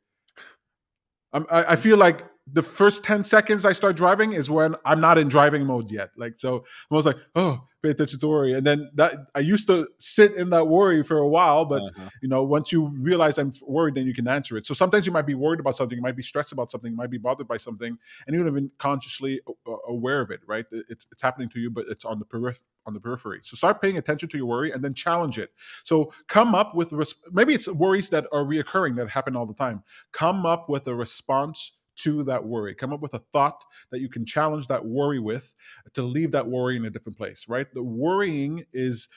I feel like the first 10 seconds I start driving is when I'm not in driving mode yet. Like, so I was like, oh, pay attention to worry. And then that I used to sit in that worry for a while, but Uh-huh. once you realize I'm worried, then you can answer it. So sometimes you might be worried about something, you might be stressed about something, you might be bothered by something, and you're not even consciously aware of it, right? It's happening to you, but it's on the periphery. So start paying attention to your worry and then challenge it. So come up with maybe it's worries that are reoccurring that happen all the time. Come up with a response to that worry. Come up with a thought that you can challenge that worry with to leave that worry in a different place, right? The worrying is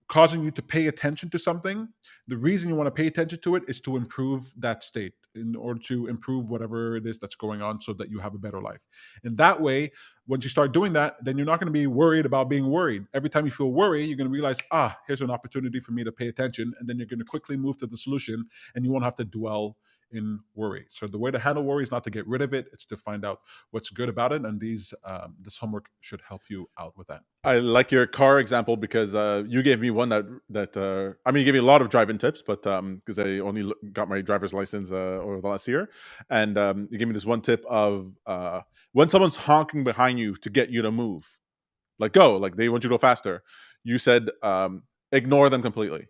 causing you to pay attention to something. The reason you want to pay attention to it is to improve that state, in order to improve whatever it is that's going on so that you have a better life. And that way, once you start doing that, then you're not going to be worried about being worried. Every time you feel worry, you're going to realize, here's an opportunity for me to pay attention. And then you're going to quickly move to the solution, and you won't have to dwell in worry. So the way to handle worry is not to get rid of it, it's to find out what's good about it. And this homework should help you out with that. I like your car example because you gave me one I mean, you gave me a lot of driving tips, but because I only got my driver's license over the last year, and you gave me this one tip of when someone's honking behind you to get you to move, like go, like they want you to go faster. You said ignore them completely,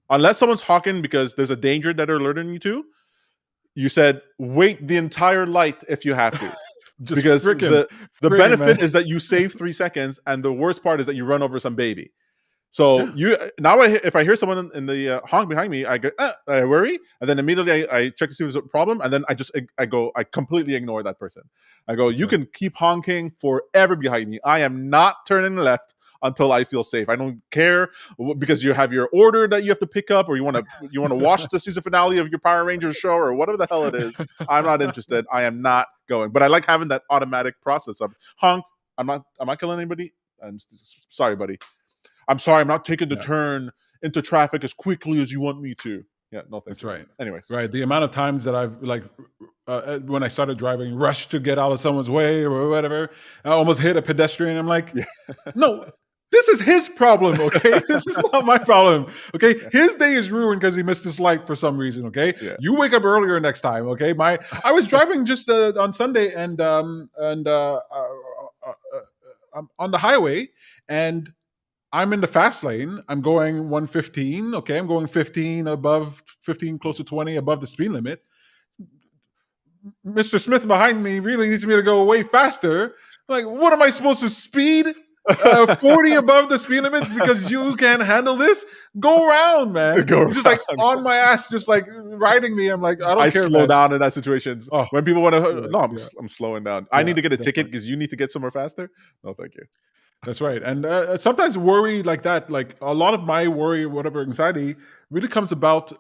unless someone's honking because there's a danger that they're alerting you to. You said wait the entire light if you have to, Just because the man. benefit is that you save 3 seconds, and the worst part is that you run over some baby. So Yeah. you now, if I hear someone in the honk behind me, I go, I worry, and then immediately I check to see if there's a problem, and then I completely ignore that person. I go, That's you right. can keep honking forever behind me. I am not turning left until I feel safe. I don't care because you have your order that you have to pick up, or you want to watch the season finale of your Power Rangers show, or whatever the hell it is. I'm not interested. I am not going. But I like having that automatic process of honk. I'm not killing anybody. Sorry, buddy. I'm sorry, I'm not taking the Yeah. turn into traffic as quickly as you want me to. Yeah, no, thanks That's for doing right. that. Anyways, Right. The amount of times that I've when I started driving, rushed to get out of someone's way or whatever, I almost hit a pedestrian. I'm like, yeah, no, this is his problem. Okay, this is not my problem. Okay, yeah, his day is ruined because he missed his light for some reason. Okay, yeah. you wake up earlier next time. Okay, I was driving just on Sunday I'm on the highway, and I'm in the fast lane. I'm going 115. Okay, I'm going 15 above 15, close to 20 above the speed limit. Mr. Smith behind me really needs me to go way faster. Like, what am I supposed to speed? 40 above the speed limit because you can't handle this? Go around, man. Go He's just like around. on my ass, just like riding me. I'm like, I I don't care, slow man. down in that situations Oh, when people want to. yeah, No, yeah, I'm slowing down. I yeah, need to get a ticket definitely. because you need to get somewhere faster. No, thank you. That's right. And sometimes worry like that, like a lot of my worry, whatever anxiety, really comes about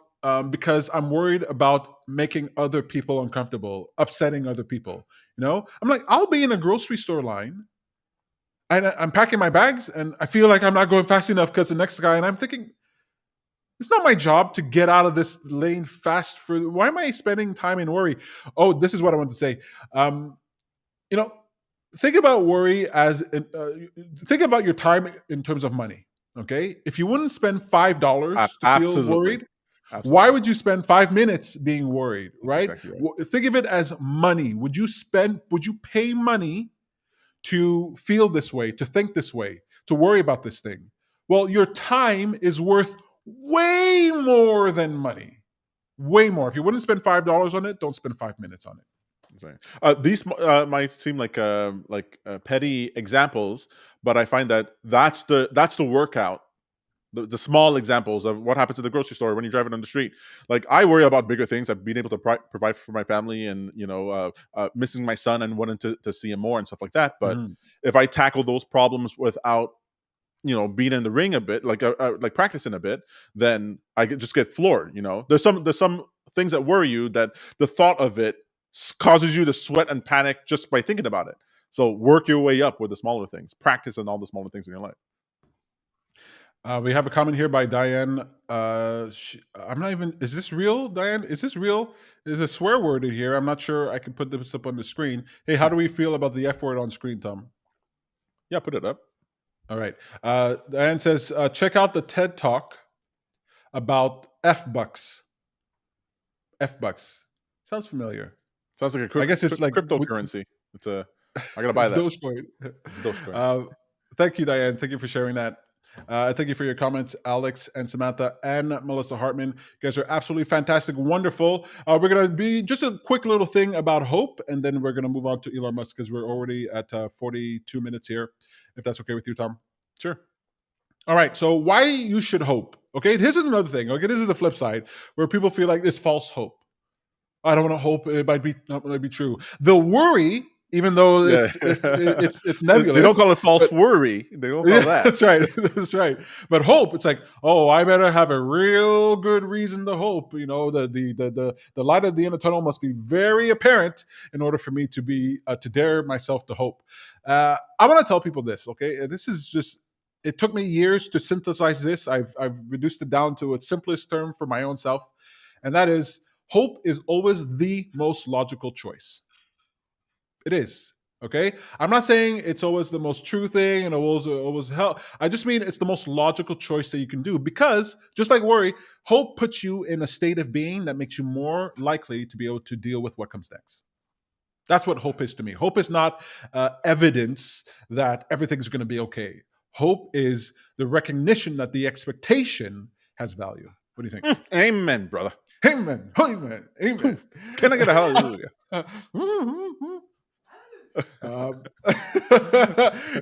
because I'm worried about making other people uncomfortable, upsetting other people. I'm like, I'll be in a grocery store line and I'm packing my bags and I feel like I'm not going fast enough because the next guy, and I'm thinking, it's not my job to get out of this lane fast. Why am I spending time in worry? Oh, this is what I want to say. Um, you know, think about worry think about your time in terms of money. Okay, if you wouldn't spend $5 to feel Absolutely, worried, why absolutely. would you spend 5 minutes being worried? That's Right? exactly right. Think of it as money. Would you pay money to feel this way, to think this way, to worry about this thing? Well, your time is worth way more than money. Way more. If you wouldn't spend $5 on it, don't spend 5 minutes on it. That's right. These might seem like petty examples, but I find that that's the workout. The small examples of what happens at the grocery store when you're driving on the street. Like I worry about bigger things. I've been able to provide for my family, and missing my son and wanting to see him more and stuff like that. But Mhm. if I tackle those problems without being in the ring a bit, like practicing a bit, then just get floored. There's some things that worry you that the thought of it causes you to sweat and panic just by thinking about it. So work your way up with the smaller things. Practice on all the smaller things in your life. We have a comment here by Diane. I'm not even. Is this real, Diane? Is this real? There's a swear word in here. I'm not sure I can put this up on the screen. Hey, how do we feel about the F word on screen, Tom? Yeah, put it up. All right. Diane says, check out the TED Talk about F bucks. F bucks. Sounds familiar. Sounds like a I guess it's like cryptocurrency. I gotta buy it's that. Dogecoin. It's Dogecoin. uh, thank you, Diane. Thank you for sharing that. Thank you for your comments, Alex and Samantha and Melissa Hartman. You guys are absolutely fantastic, wonderful. We're going to be just a quick little thing about hope, and then we're going to move on to Elon Musk because we're already at 42 minutes here, if that's okay with you, Tom. Sure. All right, so why you should hope. Okay, here's another thing. Okay, this is the flip side where people feel like this false hope. I don't want to hope it might be true. The worry, even though Yeah. it's They don't nebulous, call it false but worry. They don't call yeah, that. that's right. That's right. But hope, it's like, oh, I better have a real good reason to hope. The light at the end of the tunnel must be very apparent in order for me to dare myself to hope. I want to tell people this. Okay, this is just. It took me years to synthesize this. I've reduced it down to its simplest term for my own self, and that is hope is always the most logical choice. It is. Okay. I'm not saying it's always the most true thing and always help. I just mean it's the most logical choice that you can do because just like worry, hope puts you in a state of being that makes you more likely to be able to deal with what comes next. That's what hope is to me. Hope is not evidence that everything's going to be okay. Hope is the recognition that the expectation has value. What do you think? Amen, brother. Amen. Amen. Amen. Can I get a hallelujah? Um,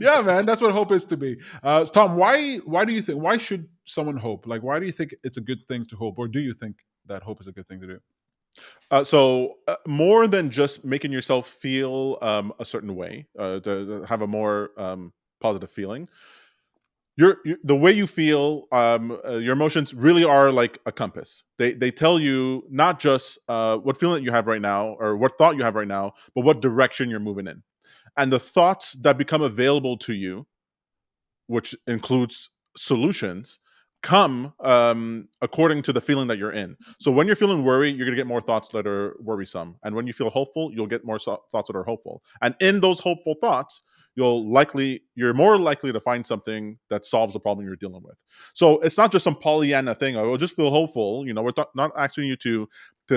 yeah, man, that's what hope is to me. Tom, why do you think why should someone hope? Like, why do you think it's a good thing to hope, or do you think that hope is a good thing to do? So more than just making yourself feel a certain way, to have a more positive feeling, the way you feel, your emotions really are like a compass. They tell you not just what feeling you have right now or what thought you have right now, but what direction you're moving in. And the thoughts that become available to you, which includes solutions, come according to the feeling that you're in. So when you're feeling worry, you're going to get more thoughts that are worrisome, and when you feel hopeful, you'll get more thoughts that are hopeful. And in those hopeful thoughts, you're more likely to find something that solves the problem you're dealing with. So it's not just some Pollyanna thing. Oh, just feel hopeful. We're not asking you to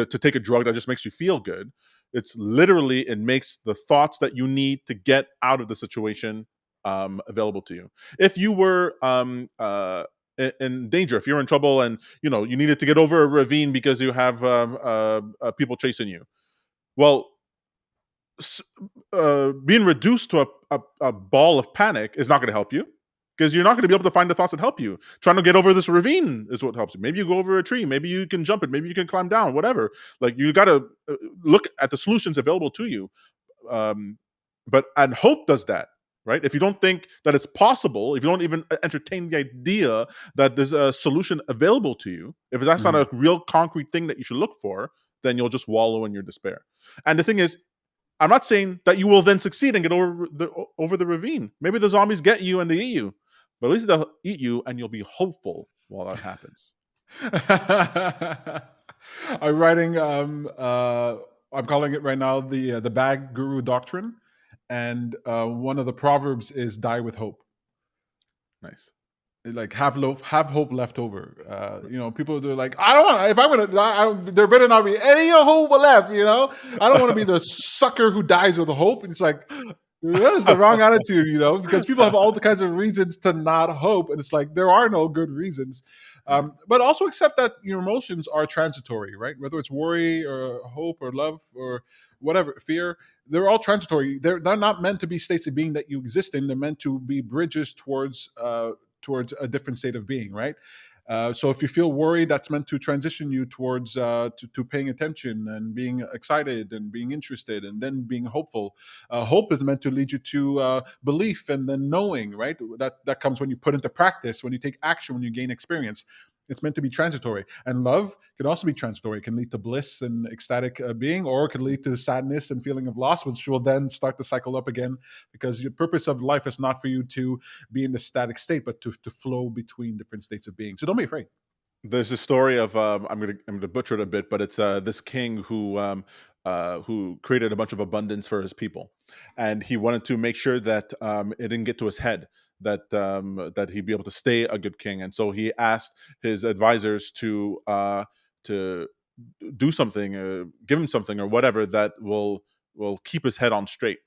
take a drug that just makes you feel good. It's literally, it makes the thoughts that you need to get out of the situation available to you. If you were in danger, if you're in trouble, and you needed to get over a ravine because you have people chasing you, well, s- being reduced to a ball of panic is not going to help you, because you're not going to be able to find the thoughts that help you. Trying to get over this ravine is what helps you. Maybe you go over a tree, maybe you can jump it, maybe you can climb down, whatever. Like, you got to look at the solutions available to you. um, and hope does that. right? If you don't think that it's possible, if you don't even entertain the idea that there's a solution available to you, if that's not Mhm. a real concrete thing that you should look for, then you'll just wallow in your despair. And the thing is, I'm not saying that you will then succeed and get over the ravine. Maybe the zombies get you and they eat you, but at least they'll eat you and you'll be hopeful while that happens. I'm writing. I'm calling it right now the bag guru doctrine, and one of the proverbs is "die with hope." Nice. Like have hope left over. People are like, I don't want. If I'm gonna die, there better not be any hope left. I don't want to be the sucker who dies with hope. And it's like that is the wrong attitude, because people have all the kinds of reasons to not hope, and it's like there are no good reasons. Right. But also accept that your emotions are transitory, right? Whether it's worry or hope or love or whatever, fear, they're all transitory. They're not meant to be states of being that you exist in. They're meant to be bridges towards a different state of being, right? So if you feel worried, that's meant to transition you towards to paying attention and being excited and being interested and then being hopeful. Hope is meant to lead you to belief and then knowing, right? That comes when you put into practice, when you take action, when you gain experience. It's meant to be transitory. And love can also be transitory. It can lead to bliss and ecstatic being, or it can lead to sadness and feeling of loss, which will then start to cycle up again, because the purpose of life is not for you to be in the static state, but to flow between different states of being. So don't be afraid. There's a story of I'm gonna butcher it a bit, but it's this king who created a bunch of abundance for his people, and he wanted to make sure that it didn't get to his head, that he'd be able to stay a good king, and so he asked his advisors to do something, give him something or whatever that will keep his head on straight,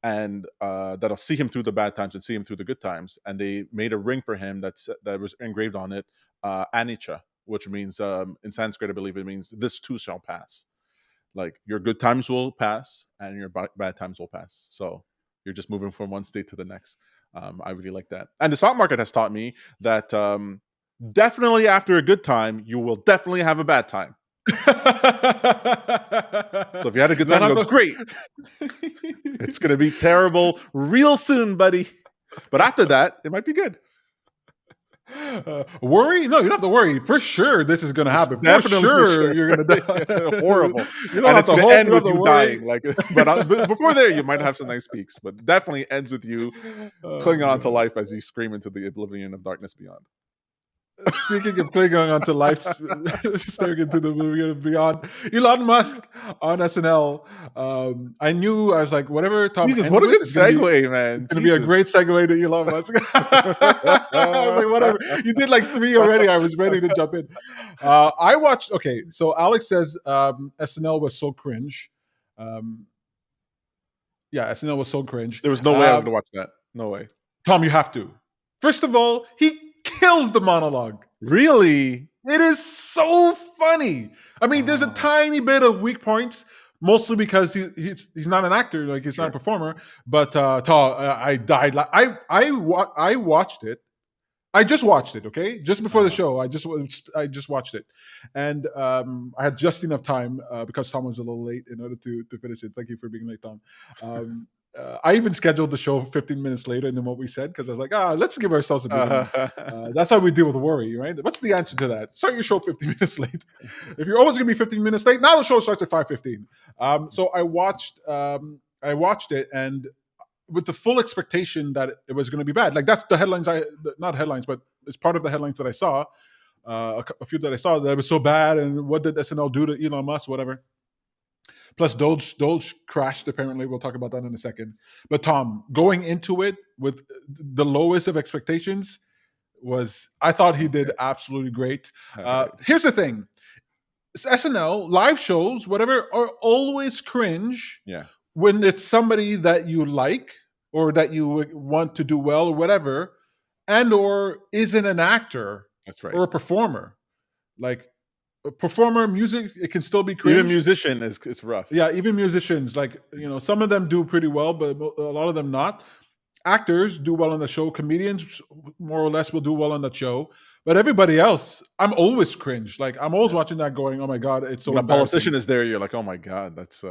and that'll see him through the bad times and see him through the good times. And they made a ring for him that was engraved on it, anicca, which means in Sanskrit, I believe it means this too shall pass. Like your good times will pass and your bad times will pass. So you're just moving from one state to the next. I really like that. And the stock market has taught me that definitely after a good time, you will definitely have a bad time. So if you had a good time, you go, great. It's going to be terrible real soon, buddy. But after that, it might be good. Worry? No, you don't have to worry. For sure, this is going to happen. For Definitely, for sure, sure. you're going to die. Horrible. You don't And have it's to going to hope. You end don't have with to you worry. dying. But before there, you might have some nice peaks. But definitely ends with you Oh, clinging on to God. life as you scream into the oblivion of darkness beyond. Speaking of clinging on to life, staring into the movie and beyond, Elon Musk on SNL. I was like, whatever Tom Jesus, ends what a with, good segue, man. it's gonna be a Jesus. great segue to Elon Musk. I was like, whatever. You did like three already. I was ready to jump in. I watched. Okay, so Alex says SNL was so cringe. Um, yeah, SNL was so cringe. There was no way I was going to watch that. No way. Tom, you have to. First of all, he kills the monologue. Really? It is so funny. I mean, there's a Oh, tiny bit of weak points, mostly because he's not an actor, like he's not a sure. performer. But I died. I watched it. I just watched it. Okay, just before the Uh-huh. show, I just watched it, and I had just enough time because Tom was a little late in order to finish it. Thank you for being late, Tom. Um, I even scheduled the show 15 minutes later than what we said because I was like, let's give ourselves a breathing. That's how we deal with worry, right? What's the answer to that? Start your show 15 minutes late. If you're always going to be 15 minutes late, now the show starts at 5:15. So I watched it, and with the full expectation that it was going to be bad. Like that's the headlines. Not headlines, but it's part of the headlines that I saw. A few that I saw that it was so bad, and what did SNL do to Elon Musk? Whatever. Plus, Doge crashed. Apparently, we'll talk about that in a second. But Tom, going into it with the lowest of expectations, I thought he did Okay. absolutely great. All right. Here's the thing: SNL live shows, whatever, are always cringe Yeah, when it's somebody that you like or that you want to do well or whatever, and or isn't an actor that's right. or a performer. Like a performer, music, it can still be Even cringe. musician is it's rough. Yeah, even musicians, like some of them do pretty well, but a lot of them not. Actors do well on the show. Comedians, more or less, will do well on the show. But everybody else, I'm always cringe. Like I'm always Yeah. watching that, going, "Oh my god, it's so When a embarrassing." politician is there, you're like, oh my god, that's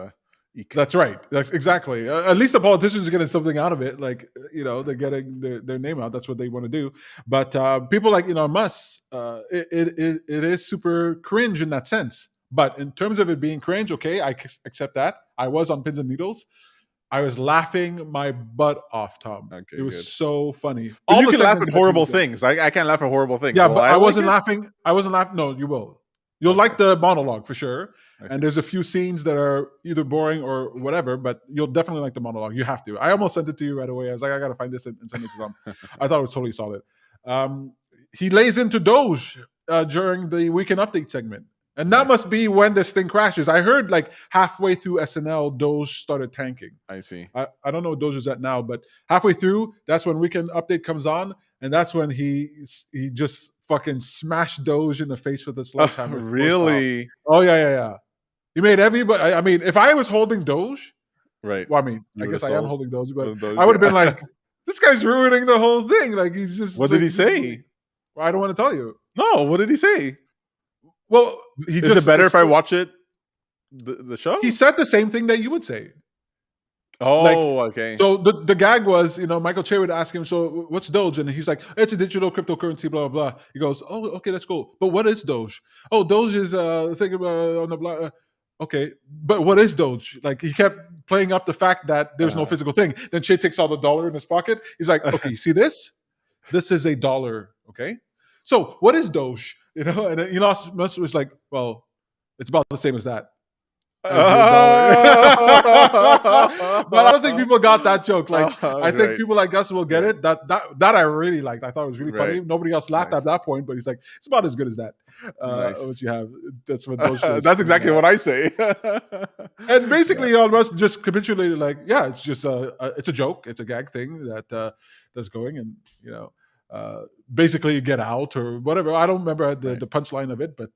Eek. That's right. That's exactly. At least the politicians are getting something out of it. Like they're getting their name out. That's what they want to do. But people like Elon Musk, it is super cringe in that sense. But in terms of it being cringe, okay, accept that. I was on pins and needles. I was laughing my butt off, Tom. It Okay, was good. so funny. But All you the can laugh segments at that he horrible said. things. I can't laugh at horrible things. Yeah, Will but I I like wasn't it? laughing. I wasn't laughing. No, you will. You'll Okay, like the monologue for sure. I And see. there's a few scenes that are either boring or whatever, but you'll definitely like the monologue. You have to. I almost sent it to you right away. I was like, I gotta find this and send it to Tom. I thought it was totally solid. He lays into Doge during the weekend update segment. And that Nice. must be when this thing crashes. I heard like halfway through SNL, Doge started tanking. I see. I don't know what Doge is at now, but halfway through, that's when Weekend Update comes on, and that's when he just fucking smashed Doge in the face with a sledgehammer. So soft. Really? Oh yeah. He made everybody. I mean, if I was holding Doge, Right. well, I mean, You I would have guess I am sold holding Doge, but those. I would have been Yeah. like, this guy's ruining the whole thing. Like he's just What did like, he say? I don't want to tell you. No. What did he say? Well, he Is it just better if I watch it? The he show? said the same thing that you would say. Like, Oh, okay. so the gag was, Michael Che would ask him, so what's Doge? And he's like, it's a digital cryptocurrency, blah, blah, blah. He goes, oh, okay, that's cool. But what is Doge? Oh, Doge is a thing on the block. Okay, but what is Doge? Like, he kept playing up the fact that there's no Uh-huh. physical thing. Then Che takes out the dollar in his pocket. He's like, okay, you see this? This is a dollar, okay? So what is Doge? And then Elon Musk was like, well, it's about the same as that as your dollar. But I don't think people got that joke. Like I think Right. people like us will get Right. it. That I really liked. I thought it was really Right. funny. Nobody else laughed Nice. at that point, but he's like, it's about as good as that. Nice. What you have. That's what Doge is. That's exactly what I say. And Yeah. basically, Elon Musk just capitulated. Like, yeah, it's just it's a joke. It's a gag thing that's going, and basically get out or whatever. I don't remember Right. the punchline of it, but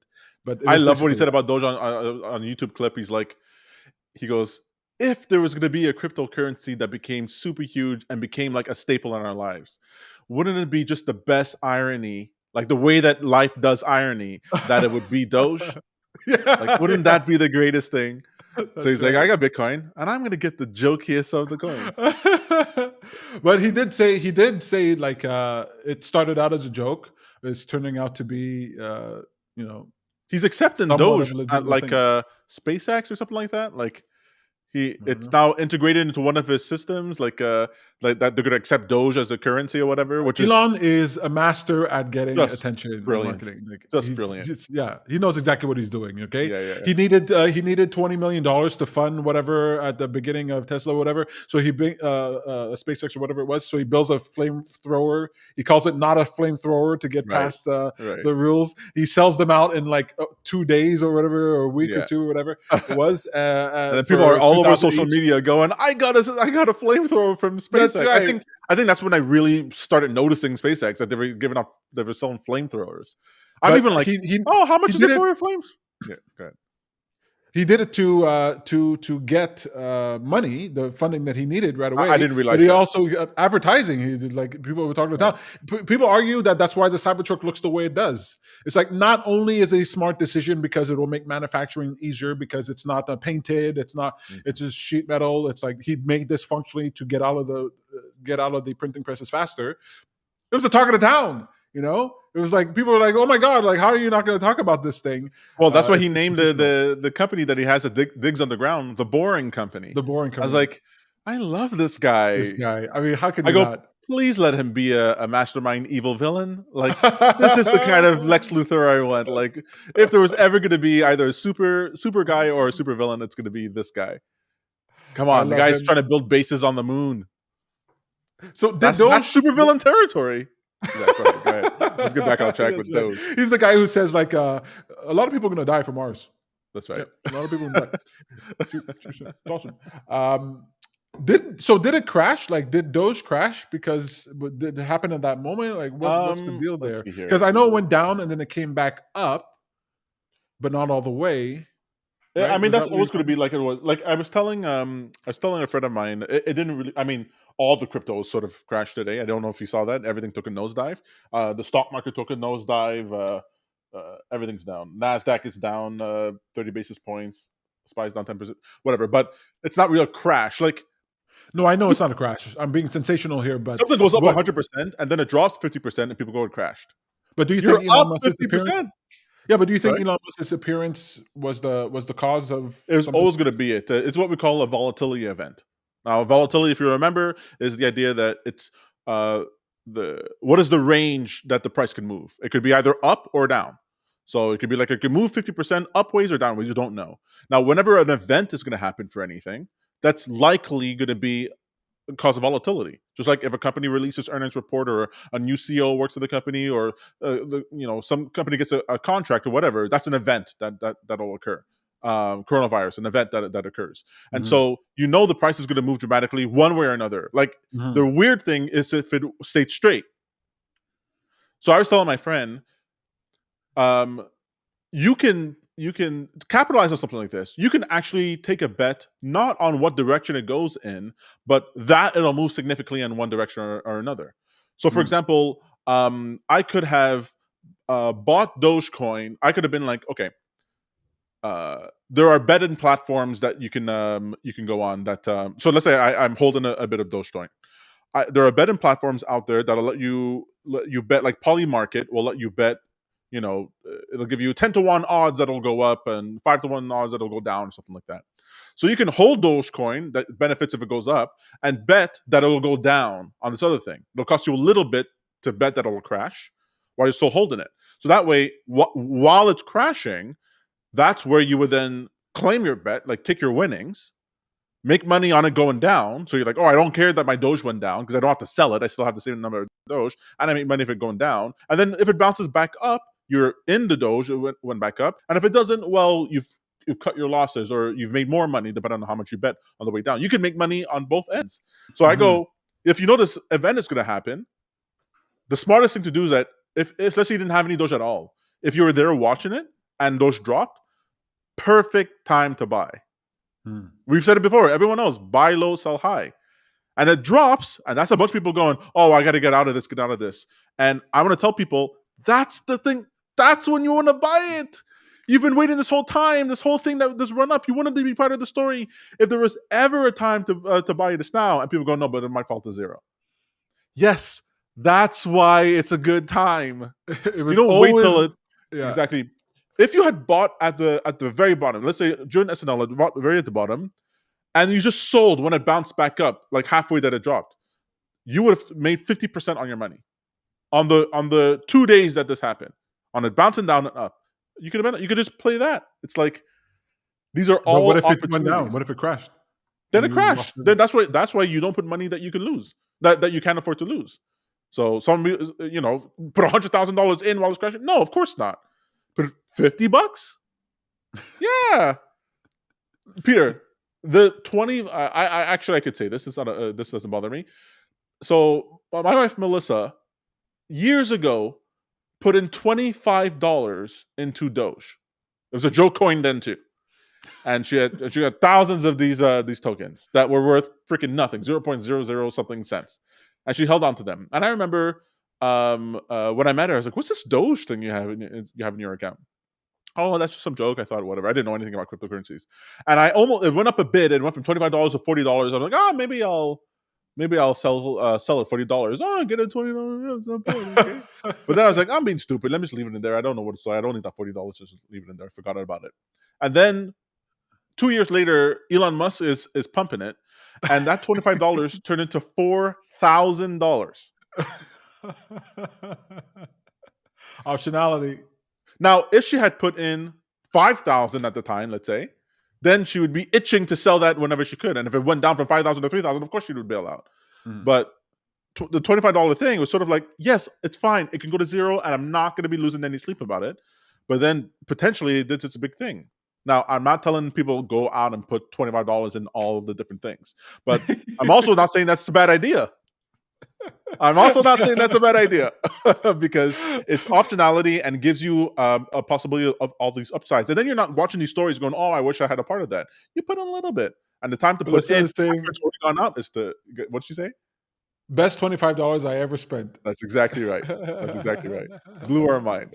it I was love what he basically said that. about Doge on YouTube clip. He's like, he goes, if there was going to be a cryptocurrency that became super huge and became like a staple in our lives, wouldn't it be just the best irony, like the way that life does irony, that it would be Doge? Like, Yeah, wouldn't yeah, that be the greatest thing? So that's he's like, I right. got Bitcoin and I'm going to get the jokiest of the coin. But he did say like it started out as a joke. It's turning out to be you know He's accepting somewhat of Doge a at legitimate like thing. SpaceX or something like that. Like, I don't it's know. now integrated into one of his systems, like that they're gonna accept Doge as a currency or whatever, which is Elon is a master at getting just attention and brilliant. marketing. Like Just he's brilliant. just yeah, he knows exactly what he's doing. Okay, Yeah, yeah, yeah. he needed $20 million to fund whatever at the beginning of Tesla, or whatever. So he SpaceX or whatever it was. So he builds a flamethrower. He calls it not a flamethrower to get Right. past Right. the rules. He sells them out in like 2 days or whatever, or a week or Yeah. two or whatever it was And then people are for all over 2,000 social each. media going, I got a flamethrower from That's SpaceX. right. I think that's when I really started noticing SpaceX, that they were selling flamethrowers. I'm even But like, he he oh, how he much is did it it for your flames? Yeah, go ahead. He did it to get money, the funding that he needed right I away. didn't But realize he that. also got advertising. He did like people were talking Right. about. People argue that that's why the Cybertruck looks the way it does. It's like not only is it a smart decision because it will make manufacturing easier because it's not painted, it's Mhm. just sheet metal. It's like he made this functionally to get out of the printing presses faster. It was the talk of the town. It was like people were like, "Oh my god! Like, how are you not going to talk about this thing?" Well, that's why he It's named sensational. the company that he has that digs underground the Boring Company. The boring I was company. like, I love this This guy. guy. I mean, how can I you go, not? please let him be a mastermind evil villain. Like, this is the kind of Lex Luthor I want. Like, if there was ever going to be either a super guy or a super villain, it's going to be this guy. Come I on, the love guy's him. trying to build bases on the moon. So did That's Doge? super villain territory. Yeah, go ahead, go ahead. Let's get back on track That's with right. Doge. He's the guy who says like a lot of people are going to die from Mars. That's Yeah, right. a lot of people are going to die. Shoot, shoot, shoot. It's awesome. Did it crash? Like, did Doge crash because did it happen at that moment? Like, what's the deal Let's there? see here. Because I know it went down and then it came back up, but not all the way. Yeah, I Right? mean Was that's that what you're always going to be talking? like it was. Like I was telling a friend of mine, it didn't really. I mean, all the cryptos sort of crashed today. I don't know if you saw that. Everything took a nosedive. The stock market took a nosedive. Everything's down. Nasdaq is down 30 basis points. SPY's down 10%, whatever. But it's not real crash. Like No, I know it's not a crash. I'm being sensational here, but something goes up what? 100% and then it drops 50%, and people go, it crashed. But do you think You're Elon up Musk's appearance? 50%. Yeah, but do you think Sorry. Elon Musk's appearance was the cause of It's something? always going to be it. It's what we call a volatility event. Now, volatility, if you remember, is the idea that it's uh, what is the range that the price can move. It could be either up or down. So it could be like it could move 50% upways or downways. You don't know. Now, whenever an event is going to happen for anything, that's likely going to be cause of volatility. Just like if a company releases earnings report, or a new CEO works at the company, or some company gets a contract or whatever, that's an event that'll occur. Coronavirus, an event that occurs, and Mhm, so the price is going to move dramatically one way or another. Like the mhm, weird thing is if it stayed straight. So I was telling my friend, um, you can capitalize on something like this. You can actually take a bet not on what direction it goes in, but that it'll move significantly in one direction or another. So, for mm, example, I could have bought Dogecoin. I could have been like, okay, there are betting platforms that you can go on. That so let's say I'm holding a bit of Dogecoin. There are betting platforms out there that'll let you bet, like Polymarket will let you bet. It'll give you 10-to-1 odds that'll go up and 5-to-1 odds that'll go down, or something like that. So you can hold Dogecoin that benefits if it goes up, and bet that it'll go down on this other thing. It'll cost you a little bit to bet that it'll crash while you're still holding it. So that way, while it's crashing, that's where you would then claim your bet, like take your winnings, make money on it going down. So you're like, oh, I don't care that my Doge went down because I don't have to sell it. I still have the same number of Doge, and I make money if it going down. And then if it bounces back up, you're in the Doge. It went back up. And if it doesn't, well, you've cut your losses, or you've made more money depending on how much you bet on the way down. You can make money on both ends. So I mhm, go, if you know this event is going to happen, the smartest thing to do is that if let's say you didn't have any Doge at all, if you were there watching it and Doge dropped, perfect time to buy. mm. We've said it before. Everyone knows buy low, sell high. And it drops, and that's a bunch of people going, oh, I got to get out of this, get out of this. And I want to tell people that's the thing. That's when you want to buy it. You've been waiting this whole time, this whole thing, this run up. You wanted to be part of the story. If there was ever a time to buy this now, and people go, no, but my fault is zero. Yes, that's why it's a good time. It You was don't wait always till it yeah. exactly. If you had bought at the very bottom, let's say during SNL, very at the bottom, and you just sold when it bounced back up, like halfway that it dropped, you would have made 50% on your money on the 2 days that this happened, on it bouncing down and up. You could just play that. It's like these are But what all if it went down? opportunities. What if it crashed Then and it you lost crashed. Then everything? that's why you don't put money that you can lose, that you can't afford to lose. So some put $100,000 in while it's crashing. No, of course not. Put $50. Yeah, Peter. The 20. I actually I could say this. It's not this doesn't bother me. So my wife Melissa years ago put in $25 into Doge. It was a joke coin then too, and she had thousands of these tokens that were worth freaking nothing, 0.00 something cents, and she held on to them. And I remember when I met her, I was like, "What's this Doge thing you have in your account?" Oh, that's just some joke. I thought whatever. I didn't know anything about cryptocurrencies, and it went up a bit. It went from $25 to $40. I'm like, oh, maybe I'll sell it $40. Oh, get it $20. Not bad, okay. But then I was like, I'm being stupid. Let me just leave it in there. I don't know what it's like. I don't need that $40. Just leave it in there. I forgot about it. And then 2 years later, Elon Musk is pumping it, and that $25 turned into $4,000. Optionality. Now, if she had put in 5,000 at the time, let's say, then she would be itching to sell that whenever she could. And if it went down from 5,000 to 3,000, of course she would bail out. Mm. But the $25 thing was sort of like, yes, it's fine. It can go to zero, and I'm not going to be losing any sleep about it. But then potentially, this is a big thing. Now, I'm not telling people go out and put $25 in all the different things, but I'm also not saying that's a bad idea. I'm also not saying that's a bad idea because it's optionality and gives you a possibility of all these upsides. And then you're not watching these stories going, "Oh, I wish I had a part of that." You put in a little bit, and the time to put Melissa in is after saying it's already gone up is to what did she say? Best $25 I ever spent. That's exactly right. That's exactly right. Blew our mind.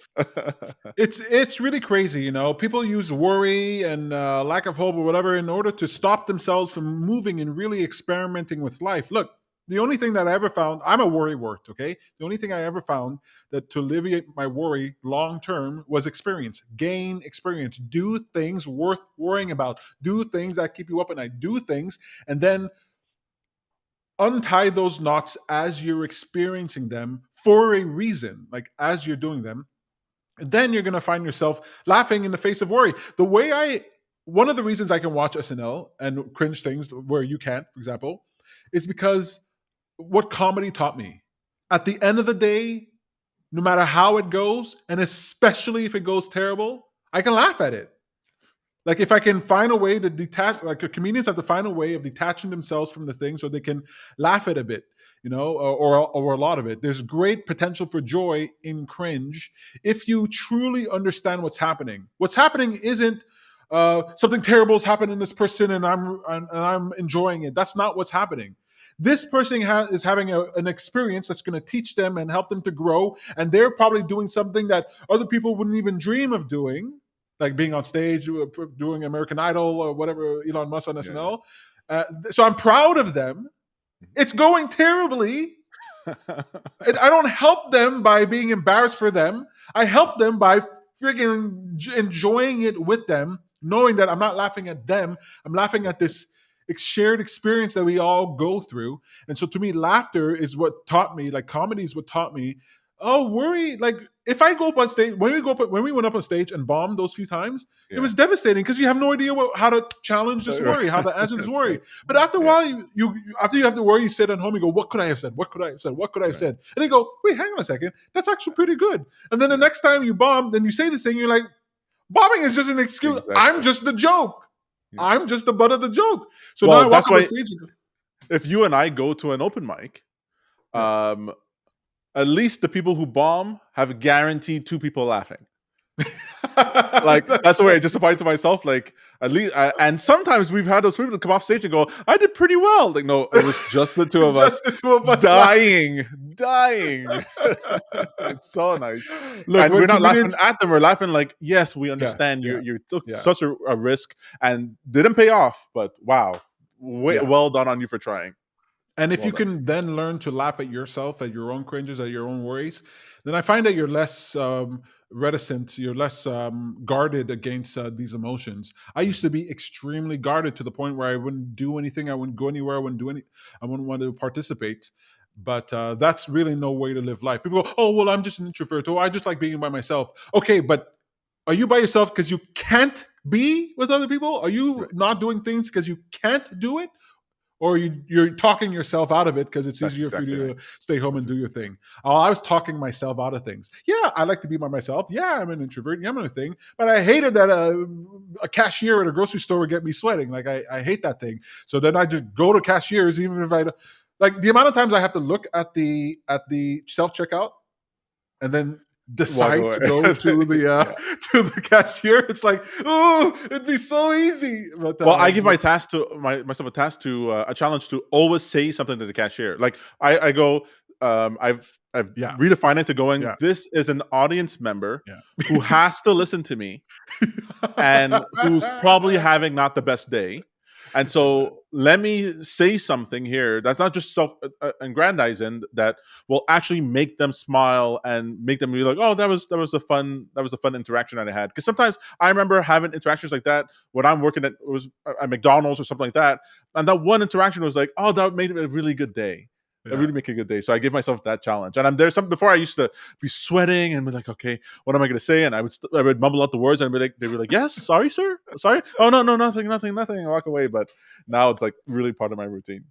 It's really crazy, you know. People use worry and lack of hope or whatever in order to stop themselves from moving and really experimenting with life. Look, the only thing that I ever found, I'm a worry wart, okay? The only thing I ever found that to alleviate my worry long term was experience. Gain experience. Do things worth worrying about. Do things that keep you up at night. Do things, and then untie those knots as you're experiencing them for a reason, like as you're doing them. And then you're going to find yourself laughing in the face of worry. One of the reasons I can watch SNL and cringe things where you can't, for example, is because what comedy taught me. At the end of the day, no matter how it goes, and especially if it goes terrible, I can laugh at it. Like if I can find a way to detach, like comedians have to find a way of detaching themselves from the thing so they can laugh at a bit, you know, or a lot of it. There's great potential for joy in cringe if you truly understand what's happening. What's happening isn't something terrible has happened in this person and I'm enjoying it. That's not what's happening. This person is having an experience that's going to teach them and help them to grow, and they're probably doing something that other people wouldn't even dream of doing, like being on stage doing American Idol or whatever, Elon Musk on Yeah, yeah. SNL. So I'm proud of them. It's going terribly. And I don't help them by being embarrassed for them. I help them by freaking enjoying it with them, knowing that I'm not laughing at them. I'm laughing at this shared experience that we all go through. And so to me, laughter is what taught me, like comedy is what taught me. Oh, worry, like if I go up on stage, when we went up on stage and bombed those few times, it Yeah. was devastating because you have no idea how to challenge this worry, how to answer this That's worry. right. But after a Yeah, while, after you have to worry, you sit at home, you go, what could I have said? What could I have said? What could I have right. said? And they go, wait, hang on a second. That's actually pretty good. And then the Yeah, next time you bomb, then you say this thing, you're like, bombing is just an excuse. I'm exactly. just the joke. Yeah. I'm just the butt of the joke. So now I Well, walk that's up on why stage and if you and I go to an open mic, go, um, at least the people who bomb have guaranteed 2 people laughing. yeah. Like, that's That's the way I right. justify it to myself, like, at least and sometimes we've had those people that come off stage and go, "I did pretty well." Like, no, it was just the 2 of us Just the two of us laughing. dying, dying. It's so nice. Look, And we're when not laughing comedians, at them, we're laughing like, "Yes, we yeah, understand yeah, you took yeah, such a risk and didn't pay off, but wow, yeah. well done on you for trying. And if Well you done." can then learn to laugh at yourself, at your own cringes, at your own worries, then I find that you're less reticent, you're less guarded against these emotions. I used to be extremely guarded to the point where I wouldn't do anything, I wouldn't go anywhere, I wouldn't want to participate. But that's really no way to live life. People go, "Oh, well, I'm just an introvert. Oh, I just like being by myself." Okay, but are you by yourself because you can't be with other people? Are you Right. not doing things because you can't do it? Or you're talking yourself out of it because it's That's easier for exactly you right. to stay home That's and do your exactly right. thing. Oh, I was talking myself out of things. Yeah, I like to be by myself. Yeah, I'm an introvert. Yeah, I'm a thing. But I hated that a cashier at a grocery store would get me sweating. Like I hate that thing. So then I just go to cashiers, even if like the amount of times I have to look at the self checkout and then Walk decide away. to go to the Yeah. to the cashier. It's like, oh, it'd be so easy. Well, I give my task to myself a task to a challenge to always say something to the cashier. Like I go, I've yeah, redefined it to going. yeah, This is an audience member yeah. who has to listen to me and who's probably having not the best day. And Yeah. so let me say something here that's not just self aggrandizing, that will actually make them smile and make them be like, oh, that was a fun interaction that I had. Because sometimes I remember having interactions like that when I'm working at McDonald's or something like that, and that one interaction was like, oh, that made it a really good day. That Yeah. really make a good day. So I give myself that challenge. And I'm there. Some before I used to be sweating and be like, okay, what am I going to say? And I would mumble out the words and they were like, yes, sorry, sir, sorry. Oh no, no, nothing, nothing, nothing. I walk away. But now it's like really part of my routine.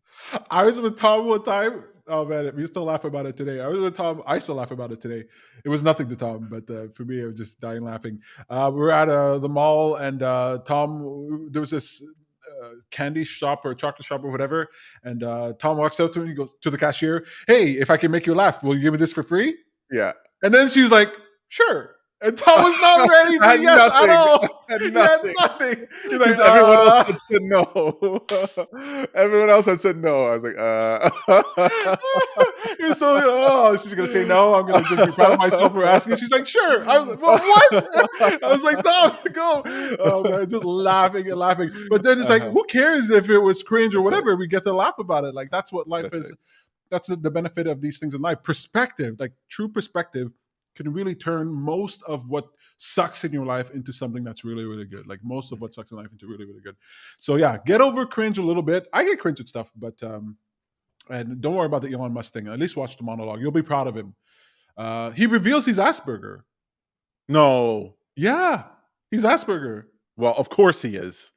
I was with Tom one time. Oh man, we still laugh about it today. I was with Tom. I still laugh about it today. It was nothing to Tom, but for me, I was just dying laughing. We were at the mall, and Tom, there was this candy shop or chocolate shop or whatever, and Tom walks up to me. He goes to the cashier, "Hey, if I can make you laugh, will you give me this for free?" Yeah. And then she was like, "Sure." And Tom was not ready I for had yes at nothing. I all. had He had nothing. nothing. He's like, Because everyone else had said no. Everyone else had said no. I was like, He's so, oh, she's gonna say no. I'm gonna just be proud of myself for asking. She's like, sure. I was like, well, what? I was like, Tom, go. Oh man, just laughing and laughing. But then it's like, Uh-huh. who cares if it was cringe or That's right. whatever? We get to laugh about it. Like that's what life That's is. right. That's the benefit of these things in life. Perspective, like true perspective, can really turn most of what sucks in your life into something that's really, really good. Like most of what sucks in life into really, really good. So yeah, get over cringe a little bit. I get cringe at stuff, but and don't worry about the Elon Musk thing. At least watch the monologue. You'll be proud of him. He reveals he's Asperger. No. Yeah, he's Asperger. Well, of course he is.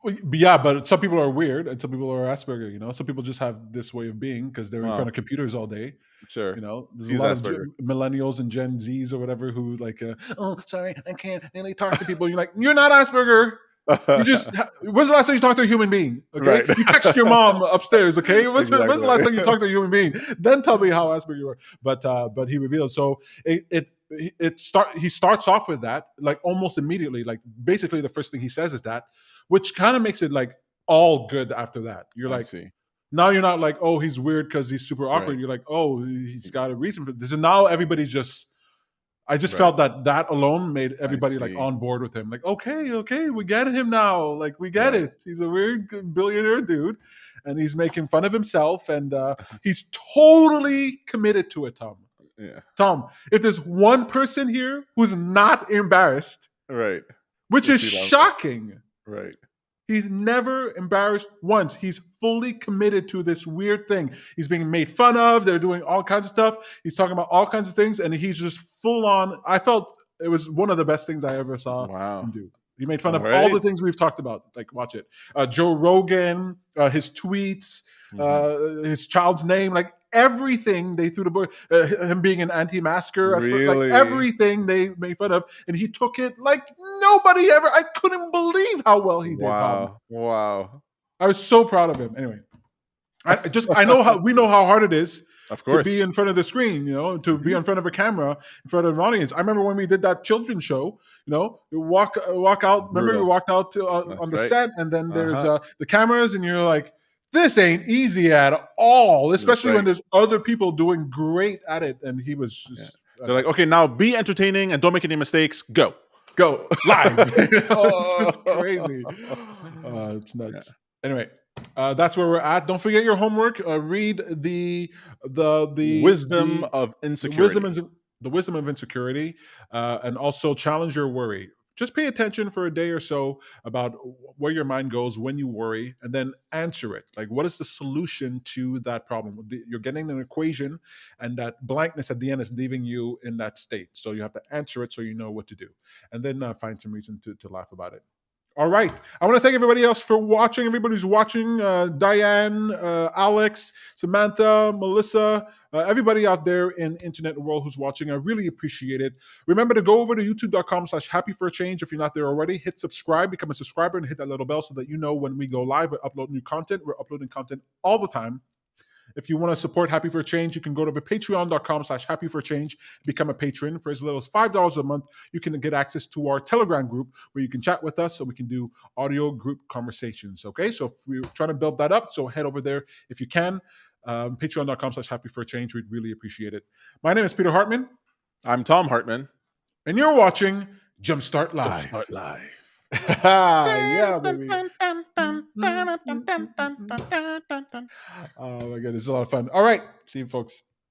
Well, yeah, but some people are weird and some people are Asperger. Some people just have this way of being because they're in front Well, of computers all day. sure. There's a He's lot of Asperger. millennials and Gen Zs or whatever who like, oh, sorry, I can't really talk to people. You're like, you're not Asperger. You just, when's the last time you talked to a human being? Okay. Right. You text your mom upstairs. Okay. When's the last Exactly. time you talked to a human being? Then tell me how Asperger you are. But he revealed. So he starts off with that, like almost immediately, like basically the first thing he says is that, which kind of makes it like all good after that. You're I like, see. now you're not like, oh, he's weird because he's super awkward. Right. You're like, oh, he's got a reason for this. So now everybody's just, I just Right. felt that alone made I everybody like see. on board with him. Like, okay, we get him now. Like, we get Right. it. He's a weird billionaire dude, and he's making fun of himself, and he's totally committed to it, Tom. Yeah. Tom, if there's one person here who's not embarrassed, Right. which is It's Elon. shocking, Right. he's never embarrassed once. He's fully committed to this weird thing. He's being made fun of. They're doing all kinds of stuff. He's talking about all kinds of things, and he's just full on. I felt it was one of the best things I ever saw him Wow. do. He made fun All of all the right. things we've talked about. Like, watch it. Joe Rogan, his tweets, Mhm. his child's name, like everything they threw the book. Him being an anti-masker at first, like Really? everything they made fun of, and he took it like nobody ever. I couldn't believe how well he did, Tom. Wow. Wow. I was so proud of him. Anyway, I know how we know how hard it is Of to be course. in front of the screen, to be Mhm. in front of a camera, in front of an audience. I remember when we did that children's show. You walk out. Remember, we Brutal. walked out That's on the right. set, and then there's Uh-huh. the cameras, and you're like, this ain't easy at all. That's Especially when right. there's other people doing great at it, and he was Yeah. just They're like, "Okay, now be entertaining and don't make any mistakes. Go." go live. It's just Oh. crazy. It's Yeah. nuts. Anyway, that's where we're at. Don't forget your homework. Read Wisdom of the wisdom insecurity. the wisdom of insecurity, and also challenge your worry. Just pay attention for a day or so about where your mind goes when you worry, and then answer it. Like, what is the solution to that problem? You're getting an equation, and that blankness at the end is leaving you in that state. So you have to answer it so you know what to do, and then find some reason to laugh about it. All right. I want to thank everybody else for watching. Everybody who's watching, Diane, Alex, Samantha, Melissa, everybody out there in the internet world who's watching. I really appreciate it. Remember to go over to youtube.com/happy for a change. If you're not there already, hit subscribe, become a subscriber, and hit that little bell so that you know when we go live or upload new content. We're uploading content all the time. If you want to support Happy for Change, you can go to patreon.com/happy for change, become a patron. For as little as $5 a month, you can get access to our Telegram group where you can chat with us so we can do audio group conversations. Okay, so if we're trying to build that up, so head over there if you can. Patreon.com/happy for change. We'd really appreciate it. My name is Peter Hartman, I'm Tom Hartman. and you're watching Jumpstart Live. Jumpstart Live. Yeah, baby. Oh my god, it's a lot of fun. All right, see you folks.